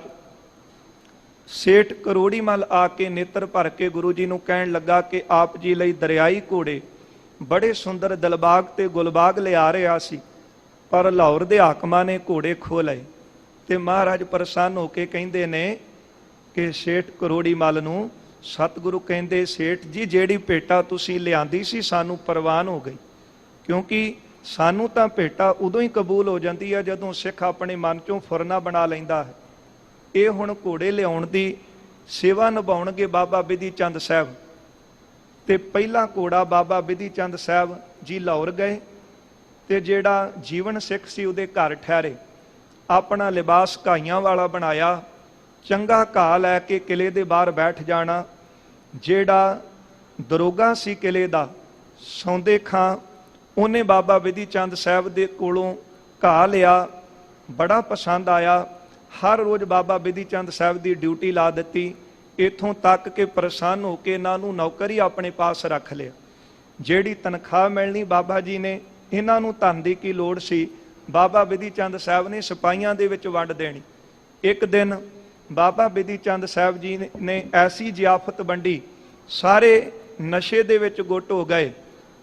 S3: ਸੇਠ ਕਰੋੜੀ ਮਲ ਆ ਕੇ ਨੇਤਰ ਭਰ ਕੇ ਗੁਰੂ ਜੀ ਨੂੰ ਕਹਿਣ ਲੱਗਾ ਕਿ ਆਪ ਜੀ ਲਈ ਦਰਿਆਈ ਘੋੜੇ ਬੜੇ ਸੁੰਦਰ ਦਿਲਬਾਗ ਤੇ ਗੁਲਬਾਗ ਲਿਆ ਰਿਹਾ ਸੀ, ਪਰ ਲਾਹੌਰ ਦੇ ਹਾਕਮਾਂ ਨੇ ਘੋੜੇ ਖੋਹ ਲਏ। ਤੇ ਮਹਾਰਾਜ ਪ੍ਰਸੰਨ ਹੋ ਕੇ ਕਹਿੰਦੇ ਨੇ ਕਿ ਸੇਠ ਕਰੋੜੀ ਮਲ ਨੂੰ ਸਤਿਗੁਰੂ ਕਹਿੰਦੇ, ਸੇਠ ਜੀ ਜਿਹੜੀ ਭੇਟਾ ਤੁਸੀਂ ਲਿਆਂਦੀ ਸੀ ਸਾਨੂੰ ਪ੍ਰਵਾਨ ਹੋ ਗਈ, ਕਿਉਂਕਿ ਸਾਨੂੰ ਤਾਂ ਭੇਟਾ ਉਦੋਂ ਹੀ ਕਬੂਲ ਹੋ ਜਾਂਦੀ ਹੈ ਜਦੋਂ ਸਿੱਖ ਆਪਣੇ ਮਨ ਚੋਂ ਫੁਰਨਾ ਬਣਾ ਲੈਂਦਾ ਹੈ। ਇਹ ਹੁਣ ਘੋੜੇ ਲਿਆਉਣ ਦੀ ਸੇਵਾ ਨਿਭਾਉਣਗੇ ਬਾਬਾ ਬਿਧੀ ਚੰਦ ਸਾਹਿਬ। ਤੇ ਪਹਿਲਾ ਘੋੜਾ ਬਾਬਾ ਬਿਧੀ ਚੰਦ ਸਾਹਿਬ ਜੀ ਲਾਹੌਰ ਗਏ ਤੇ ਜਿਹੜਾ ਜੀਵਨ ਸਿੱਖ ਸੀ ਉਹਦੇ ਘਰ ਠਹਿਰੇ। ਆਪਣਾ ਲਿਬਾਸ ਘਾਈਆਂ ਵਾਲਾ ਬਣਾਇਆ, ਚੰਗਾ ਘਾਹ ਲੈ ਕੇ ਕਿਲੇ ਦੇ ਬਾਹਰ ਬੈਠ ਜਾਣਾ। ਜਿਹੜਾ ਦਰੋਗਾ ਸੀ ਕਿਲੇ ਦਾ ਸੌਂਦੇ ਖਾਂ, ਉਹਨੇ ਬਾਬਾ ਬਿਧੀ ਚੰਦ ਸਾਹਿਬ ਦੇ ਕੋਲੋਂ ਘਾਹ ਲਿਆ, ਬੜਾ ਪਸੰਦ ਆਇਆ। ਹਰ ਰੋਜ਼ ਬਾਬਾ ਬਿਧੀ ਚੰਦ ਸਾਹਿਬ ਦੀ ਡਿਊਟੀ ਲਾ ਦਿੱਤੀ, ਇੱਥੋਂ ਤੱਕ ਕਿ ਪ੍ਰਸੰਨ ਹੋ ਕੇ ਇਹਨਾਂ ਨੂੰ ਨੌਕਰੀ ਆਪਣੇ ਪਾਸ ਰੱਖ ਲਿਆ। ਜਿਹੜੀ ਤਨਖਾਹ ਮਿਲਣੀ ਬਾਬਾ ਜੀ ਨੇ, ਇਹਨਾਂ ਨੂੰ ਧਨ ਦੀ ਕੀ ਲੋੜ ਸੀ, ਬਾਬਾ ਬਿਧੀ ਚੰਦ ਸਾਹਿਬ ਨੇ ਸਿਪਾਹੀਆਂ ਦੇ ਵਿੱਚ ਵੰਡ ਦੇਣੀ। ਇੱਕ ਦਿਨ ਬਾਬਾ ਬਿਧੀ ਚੰਦ ਸਾਹਿਬ ਜੀ ਨੇ ਐਸੀ ਜ਼ਿਆਫਤ ਵੰਡੀ, ਸਾਰੇ ਨਸ਼ੇ ਦੇ ਵਿੱਚ ਗੁੱਟ ਹੋ ਗਏ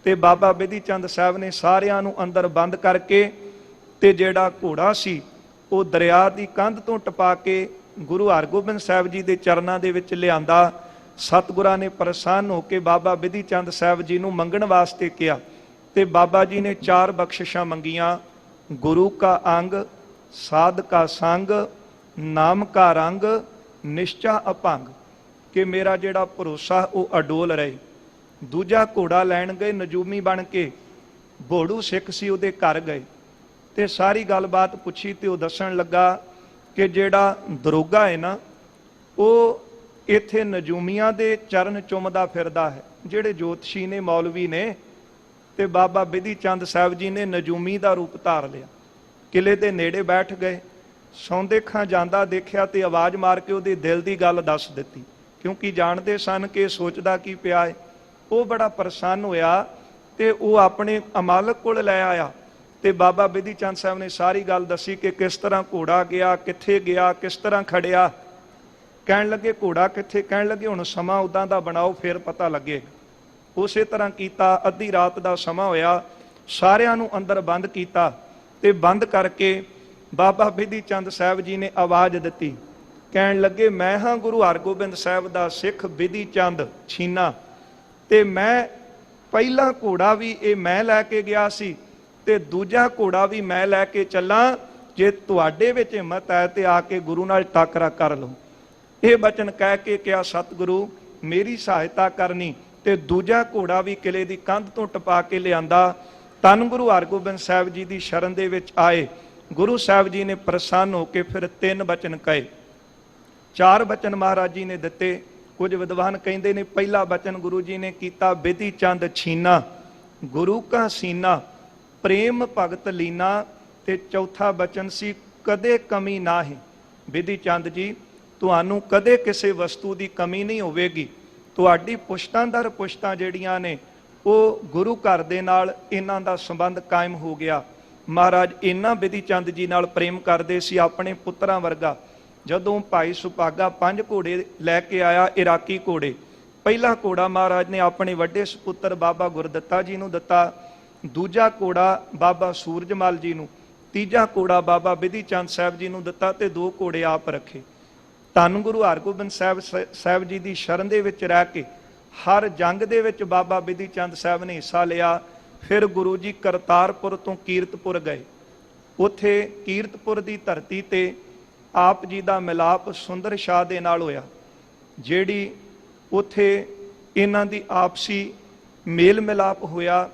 S3: ਤੇ ਬਾਬਾ ਬਿਧੀ ਚੰਦ ਸਾਹਿਬ ਨੇ ਸਾਰਿਆਂ ਨੂੰ ਅੰਦਰ ਬੰਦ ਕਰਕੇ ਤੇ ਜਿਹੜਾ ਘੋੜਾ ਸੀ ਉਹ ਦਰਿਆ ਦੀ ਕੰਧ ਤੋਂ ਟਪਾ ਕੇ ਗੁਰੂ ਹਰਗੋਬਿੰਦ ਸਾਹਿਬ ਜੀ ਦੇ ਚਰਨਾਂ ਦੇ ਵਿੱਚ ਲਿਆਂਦਾ। ਸਤਿਗੁਰਾਂ ਨੇ ਪ੍ਰਸੰਨ ਹੋ ਕੇ ਬਾਬਾ ਬਿਧੀ ਚੰਦ ਸਾਹਿਬ ਜੀ ਨੂੰ ਮੰਗਣ ਵਾਸਤੇ ਕਿਹਾ ਤੇ ਬਾਬਾ ਜੀ ਨੇ 4 ਬਖਸ਼ਿਸ਼ਾਂ ਮੰਗੀਆਂ, ਗੁਰੂ ਕਾ ਅੰਗ, ਸਾਧ ਕਾ ਸੰਗ, ਨਾਮ ਕਾ ਰੰਗ, ਨਿਸ਼ਚਾ ਅਪੰਗ, ਕਿ ਮੇਰਾ ਜਿਹੜਾ ਭਰੋਸਾ ਉਹ ਅਡੋਲ ਰਹੇ। ਦੂਜਾ ਘੋੜਾ ਲੈਣ ਗਏ ਨਜੂਮੀ ਬਣ ਕੇ, ਭੋੜੂ ਸਿੱਖ ਸੀ ਉਹਦੇ ਘਰ ਗਏ ਤੇ ਸਾਰੀ ਗੱਲਬਾਤ ਪੁੱਛੀ ਤੇ ਉਹ ਦੱਸਣ ਲੱਗਾ ਕਿ ਜਿਹੜਾ ਦਰੋਗਾ ਹੈ ਨਾ, ਉਹ ਇੱਥੇ ਨਜੂਮੀਆਂ ਦੇ ਚਰਨ ਚੁੰਮਦਾ ਫਿਰਦਾ ਹੈ, ਜਿਹੜੇ ਜੋਤਸ਼ੀ ਨੇ, ਮੌਲਵੀ ਨੇ। ਤੇ ਬਾਬਾ ਬਿਧੀ ਚੰਦ ਸਾਹਿਬ ਜੀ ਨੇ ਨਜੂਮੀ ਦਾ ਰੂਪ ਧਾਰ ਲਿਆ, ਕਿਲੇ ਦੇ ਨੇੜੇ ਬੈਠ ਗਏ। ਸੌਂਦੇ ਖਾਂ ਜਾਂਦਾ ਦੇਖਿਆ ਤੇ ਆਵਾਜ਼ ਮਾਰ ਕੇ ਉਹਦੇ ਦਿਲ ਦੀ ਗੱਲ ਦੱਸ ਦਿੱਤੀ, ਕਿਉਂਕਿ ਜਾਣਦੇ ਸਨ ਕਿ ਸੋਚਦਾ ਕੀ ਪਿਆ ਹੈ। ਉਹ ਬੜਾ ਪ੍ਰਸੰਨ ਹੋਇਆ ਤੇ ਉਹ ਆਪਣੇ ਅਮਾਲਕ ਕੋਲ ਲੈ ਆਇਆ ਤੇ ਬਾਬਾ ਬਿਧੀ ਚੰਦ ਸਾਹਿਬ ਨੇ ਸਾਰੀ ਗੱਲ ਦੱਸੀ ਕਿ ਕਿਸ ਤਰ੍ਹਾਂ ਘੋੜਾ ਗਿਆ, ਕਿੱਥੇ ਗਿਆ, ਕਿਸ ਤਰ੍ਹਾਂ ਖੜਿਆ। ਕਹਿਣ ਲੱਗੇ ਘੋੜਾ ਕਿੱਥੇ? ਕਹਿਣ ਲੱਗੇ ਹੁਣ ਸਮਾਂ ਉਦਾਂ ਦਾ ਬਣਾਓ ਫਿਰ ਪਤਾ ਲੱਗੇ। ਉਸੇ ਤਰ੍ਹਾਂ ਕੀਤਾ। ਅੱਧੀ ਰਾਤ ਦਾ ਸਮਾਂ ਹੋਇਆ, ਸਾਰਿਆਂ ਨੂੰ ਅੰਦਰ ਬੰਦ ਕੀਤਾ ਤੇ ਬੰਦ ਕਰਕੇ ਬਾਬਾ ਬਿਧੀ ਚੰਦ ਸਾਹਿਬ ਜੀ ਨੇ ਆਵਾਜ਼ ਦਿੱਤੀ। ਕਹਿਣ ਲੱਗੇ, ਮੈਂ ਹਾਂ ਗੁਰੂ ਹਰਗੋਬਿੰਦ ਸਾਹਿਬ ਦਾ ਸਿੱਖ ਬਿਧੀ ਚੰਦ ਛੀਨਾ, ਤੇ ਮੈਂ ਪਹਿਲਾ ਘੋੜਾ ਵੀ ਇਹ ਮੈਂ ਲੈ ਕੇ ਗਿਆ ਸੀ ਤੇ ਦੂਜਾ ਘੋੜਾ ਵੀ ਮੈਂ ਲੈ ਕੇ ਚੱਲਾਂ। ਜੇ ਤੁਹਾਡੇ ਵਿੱਚ ਹਿੰਮਤ ਹੈ ਤੇ ਆ ਕੇ ਗੁਰੂ ਨਾਲ ਟਾਕਰਾ ਕਰ ਲਓ। ਇਹ ਬਚਨ ਕਹਿ ਕੇ ਕਿਹਾ, ਸਤਿਗੁਰੂ ਮੇਰੀ ਸਹਾਇਤਾ ਕਰਨੀ। ਤੇ ਦੂਜਾ ਘੋੜਾ ਵੀ ਕਿਲੇ ਦੀ ਕੰਧ ਤੋਂ ਟਪਾ ਕੇ ਲਿਆਂਦਾ। ਧੰਨ ਗੁਰੂ ਹਰਗੋਬਿੰਦ ਸਾਹਿਬ ਜੀ ਦੀ ਸ਼ਰਨ ਦੇ ਵਿੱਚ ਆਏ। ਗੁਰੂ ਸਾਹਿਬ ਜੀ ਨੇ ਪ੍ਰਸੰਨ ਹੋ ਕੇ ਫਿਰ 3 ਬਚਨ ਕਹੇ। 4 ਬਚਨ ਮਹਾਰਾਜ ਜੀ ਨੇ ਦਿੱਤੇ। ਕੁਝ ਵਿਦਵਾਨ ਕਹਿੰਦੇ ਨੇ ਪਹਿਲਾ ਬਚਨ ਗੁਰੂ ਜੀ ਨੇ ਕੀਤਾ, ਬਿਧੀ ਚੰਦ ਛੀਨਾ ਗੁਰੂ ਕਾ ਸੀਨਾ ਪ੍ਰੇਮ ਭਗਤ ਲੀਨਾ। ਤੇ ਚੌਥਾ ਬਚਨ ਸੀ, ਕਦੇ ਕਮੀ ਨਾ ਹੈ। ਬਿਧੀ ਚੰਦ ਜੀ, ਤੁਹਾਨੂੰ ਕਦੇ ਕਿਸੇ ਵਸਤੂ ਦੀ ਕਮੀ ਨਹੀਂ ਹੋਵੇਗੀ। ਤੁਹਾਡੀ ਪੁਸ਼ਤਾਂ ਦਰ ਪੁਸ਼ਤਾਂ ਜਿਹੜੀਆਂ ਨੇ ਉਹ ਗੁਰੂ ਘਰ ਦੇ ਨਾਲ ਇਹਨਾਂ ਦਾ ਸੰਬੰਧ ਕਾਇਮ ਹੋ ਗਿਆ। ਮਹਾਰਾਜ ਇਹਨਾਂ ਬਿਧੀ ਚੰਦ ਜੀ ਨਾਲ ਪ੍ਰੇਮ ਕਰਦੇ ਸੀ, ਆਪਣੇ ਪੁੱਤਰਾਂ ਵਰਗਾ। ਜਦੋਂ ਭਾਈ ਸੁਭਾਗਾ 5 ਘੋੜੇ ਲੈ ਕੇ ਆਇਆ, ਇਰਾਕੀ ਘੋੜੇ, ਪਹਿਲਾ ਘੋੜਾ ਮਹਾਰਾਜ ਨੇ ਆਪਣੇ ਵੱਡੇ ਸੁਪੁੱਤਰ ਬਾਬਾ ਗੁਰਦਿੱਤਾ ਜੀ ਨੂੰ ਦਿੱਤਾ, ਦੂਜਾ ਘੋੜਾ ਬਾਬਾ ਸੂਰਜਮਲ ਜੀ ਨੂੰ, ਤੀਜਾ ਘੋੜਾ ਬਾਬਾ ਬਿਧੀ ਚੰਦ ਸਾਹਿਬ ਜੀ ਨੂੰ ਦਿੱਤਾ ਤੇ 2 ਘੋੜੇ ਆਪ ਰੱਖੇ। ਧੰਨ ਗੁਰੂ ਹਰਗੋਬਿੰਦ ਸਾਹਿਬ ਜੀ ਦੀ ਸ਼ਰਨ ਦੇ ਵਿੱਚ ਰਹਿ ਕੇ ਹਰ ਜੰਗ ਦੇ ਵਿੱਚ ਬਾਬਾ ਬਿਧੀ ਚੰਦ ਸਾਹਿਬ ਨੇ ਹਿੱਸਾ ਲਿਆ। ਫਿਰ ਗੁਰੂ ਜੀ ਕਰਤਾਰਪੁਰ ਤੋਂ ਕੀਰਤਪੁਰ ਗਏ। ਉੱਥੇ ਕੀਰਤਪੁਰ ਦੀ ਧਰਤੀ ਤੇ ਆਪ ਜੀ ਦਾ ਮਿਲਾਪ ਸੁੰਦਰ ਸ਼ਾਹ ਦੇ ਨਾਲ ਹੋਇਆ। ਜਿਹੜੀ ਉੱਥੇ ਇਹਨਾਂ ਦੀ ਆਪਸੀ ਮੇਲ ਮਿਲਾਪ ਹੋਇਆ,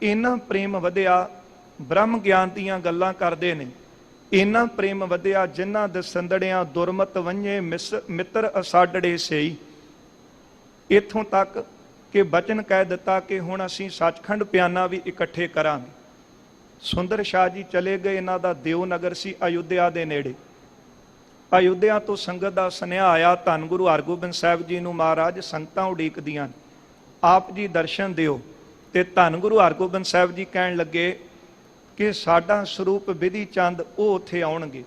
S3: ਇਹਨਾਂ ਪ੍ਰੇਮ ਵਧਿਆ। ਬ੍ਰਹਮ ਗਿਆਨ ਦੀਆਂ ਗੱਲਾਂ ਕਰਦੇ ਨੇ, ਇਹਨਾਂ ਪ੍ਰੇਮ ਵਧਿਆ ਜਿਨ੍ਹਾਂ ਦਸੰਦੜਿਆਂ ਦੁਰਮਤ ਵੰਝੇ ਮਿੱਤਰ ਅਸਾਡੜੇ ਸਈ। ਇੱਥੋਂ ਤੱਕ ਕਿ ਬਚਨ ਕਹਿ ਦਿੱਤਾ ਕਿ ਹੁਣ ਅਸੀਂ ਸੱਚਖੰਡ ਪਿਆਨਾ ਵੀ ਇਕੱਠੇ ਕਰਾਂਗੇ। ਸੁੰਦਰ ਸ਼ਾਹ ਜੀ ਚਲੇ ਗਏ। ਇਹਨਾਂ ਦਾ ਦਿਓ ਨਗਰ ਸੀ ਅਯੁੱਧਿਆ ਦੇ ਨੇੜੇ। ਅਯੁੱਧਿਆ ਤੋਂ ਸੰਗਤ ਦਾ ਸੁਨੇਹਾ ਆਇਆ, ਧੰਨ ਗੁਰੂ ਹਰਗੋਬਿੰਦ ਸਾਹਿਬ ਜੀ ਨੂੰ ਮਹਾਰਾਜ ਸੰਗਤਾਂ ਉਡੀਕਦੀਆਂ, ਆਪ ਜੀ ਦਰਸ਼ਨ ਦਿਓ। ਤੇ ਧੰਨ ਗੁਰੂ ਹਰਗੋਬਿੰਦ ਸਾਹਿਬ ਜੀ ਕਹਿਣ ਲੱਗੇ ਕਿ ਸਾਡਾ ਸਰੂਪ ਬਿਧੀ ਚੰਦ ਉਹ ਉੱਥੇ ਆਉਣਗੇ।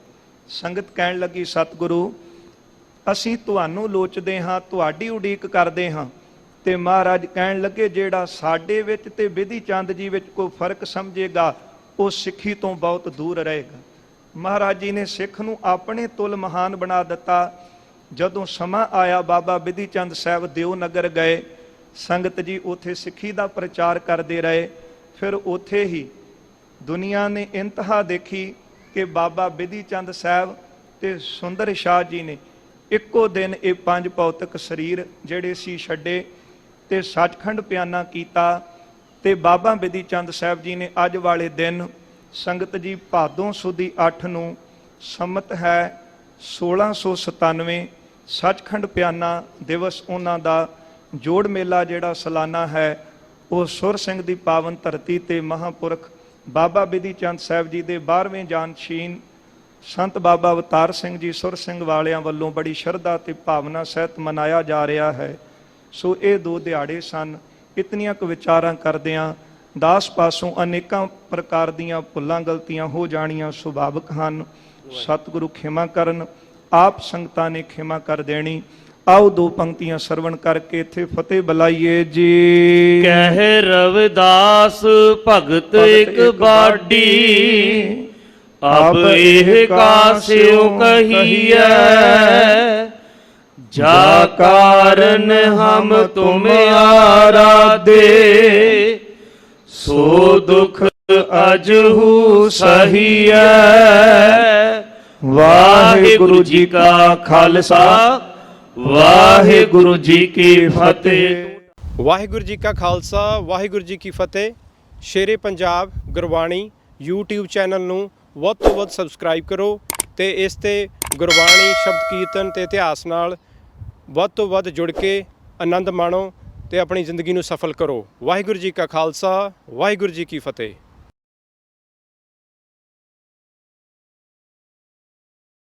S3: ਸੰਗਤ ਕਹਿਣ ਲੱਗੀ, ਸਤਿਗੁਰੂ ਅਸੀਂ ਤੁਹਾਨੂੰ ਲੋਚਦੇ ਹਾਂ, ਤੁਹਾਡੀ ਉਡੀਕ ਕਰਦੇ ਹਾਂ। ਤੇ ਮਹਾਰਾਜ ਕਹਿਣ ਲੱਗੇ, ਜਿਹੜਾ ਸਾਡੇ ਵਿੱਚ ਤੇ ਬਿਧੀ ਚੰਦ ਜੀ ਵਿੱਚ ਕੋਈ ਫਰਕ ਸਮਝੇਗਾ ਉਹ ਸਿੱਖੀ ਤੋਂ ਬਹੁਤ ਦੂਰ ਰਹੇਗਾ। ਮਹਾਰਾਜ ਜੀ ਨੇ ਸਿੱਖ ਨੂੰ ਆਪਣੇ ਤੁਲ ਮਹਾਨ ਬਣਾ ਦਿੱਤਾ। ਜਦੋਂ ਸਮਾਂ ਆਇਆ ਬਾਬਾ ਬਿਧੀ ਚੰਦ ਸਾਹਿਬ ਦਿਓ ਨਗਰ ਗਏ। ਸੰਗਤ ਜੀ ਉੱਥੇ ਸਿੱਖੀ ਦਾ ਪ੍ਰਚਾਰ ਕਰਦੇ ਰਹੇ। ਫਿਰ ਉੱਥੇ ਹੀ ਦੁਨੀਆ ਨੇ ਇੰਤਹਾ ਦੇਖੀ ਕਿ ਬਾਬਾ ਬਿਧੀ ਚੰਦ ਸਾਹਿਬ ਤੇ ਸੁੰਦਰ ਸ਼ਾਹ ਜੀ ਨੇ ਇੱਕੋ ਦਿਨ ਇਹ 5 ਭੌਤਿਕ ਸਰੀਰ ਜਿਹੜੇ ਸੀ ਛੱਡੇ ਤੇ ਸੱਚਖੰਡ ਪਿਆਨਾ ਕੀਤਾ। ਤੇ ਬਾਬਾ ਬਿਧੀ ਚੰਦ ਸਾਹਿਬ ਜੀ ਨੇ ਅੱਜ ਵਾਲੇ ਦਿਨ ਸੰਗਤ ਜੀ ਭਾਦੋਂ ਸੁਦੀ 8 ਨੂੰ ਸੰਮਤ ਹੈ 1697 ਸੱਚਖੰਡ ਪਿਆਨਾ ਦਿਵਸ ਉਹਨਾਂ ਦਾ ਜੋੜ ਮੇਲਾ ਜਿਹੜਾ ਸਾਲਾਨਾ ਹੈ ਉਹ ਸੁਰ ਸਿੰਘ ਦੀ ਪਾਵਨ ਧਰਤੀ ਤੇ ਮਹਾਂਪੁਰਖ ਬਾਬਾ ਬਿਧੀ ਚੰਦ ਸਾਹਿਬ ਜੀ ਦੇ 12ਵੇਂ ਜਾਨਸ਼ੀਨ ਸੰਤ ਬਾਬਾ ਅਵਤਾਰ ਸਿੰਘ ਜੀ ਸੁਰ ਸਿੰਘ ਵਾਲਿਆਂ ਵੱਲੋਂ ਬੜੀ ਸ਼ਰਧਾ ਤੇ ਭਾਵਨਾ ਸਹਿਤ ਮਨਾਇਆ ਜਾ ਰਿਹਾ ਹੈ। ਸੋ ਇਹ 2 ਦਿਹਾੜੇ ਸਨ। ਇਤਨੀਆਂ ਕੁ ਵਿਚਾਰਾਂ ਕਰਦਿਆਂ ਦਾਸ ਪਾਸੋਂ ਅਨੇਕਾਂ ਪ੍ਰਕਾਰ ਦੀਆਂ ਭੁੱਲਾਂ ਗਲਤੀਆਂ ਹੋ ਜਾਣੀਆਂ ਸੁਭਾਵਿਕ ਹਨ। ਸਤਿਗੁਰੂ ਖਿਮਾ ਕਰਨ, ਆਪ ਸੰਗਤਾਂ ਨੇ ਖਿਮਾ ਕਰ ਦੇਣੀ। ਆਓ 2 ਪੰਕਤੀਆਂ ਸਰਵਣ ਕਰਕੇ ਇੱਥੇ ਫਤਿਹ ਬੁਲਾਈਏ ਜੀ।
S2: ਕਹਿ ਰਵਿਦਾਸ ਭਗਤ ਇੱਕ ਬਾਡੀ, ਅਬ ਇਹ ਕਾਸਿਓ ਕਹੀਐ, ਜਾ ਕਾਰਨ ਹਮ ਤੁਮ ਆਰਾਧੇ, ਸੋ ਦੁਖ ਅਜਹੂ ਸਹੀਐ। ਵਾਹਿਗੁਰੂ ਜੀ ਕਾ ਖਾਲਸਾ, ਵਾਹਿਗੁਰੂ ਜੀ ਕੀ ਫਤਿਹ।
S4: ਵਾਹਿਗੁਰੂ ਜੀ ਕਾ ਖਾਲਸਾ, ਵਾਹਿਗੁਰੂ ਜੀ ਕੀ ਫਤਿਹ। ਸ਼ੇਰੇ ਪੰਜਾਬ ਗੁਰਬਾਣੀ YouTube ਚੈਨਲ ਨੂੰ ਵੱਧ ਤੋਂ ਵੱਧ ਸਬਸਕ੍ਰਾਈਬ ਕਰੋ ਤੇ ਇਸ ਤੇ ਗੁਰਬਾਣੀ ਸ਼ਬਦ ਕੀਰਤਨ ਤੇ ਇਤਿਹਾਸ ਨਾਲ ਵੱਧ ਤੋਂ ਵੱਧ ਜੁੜ ਕੇ ਆਨੰਦ ਮਾਣੋ ਤੇ ਆਪਣੀ ਜ਼ਿੰਦਗੀ ਨੂੰ ਸਫਲ ਕਰੋ। ਵਾਹਿਗੁਰੂ ਜੀ ਕਾ ਖਾਲਸਾ, ਵਾਹਿਗੁਰੂ ਜੀ ਕੀ ਫਤਿਹ।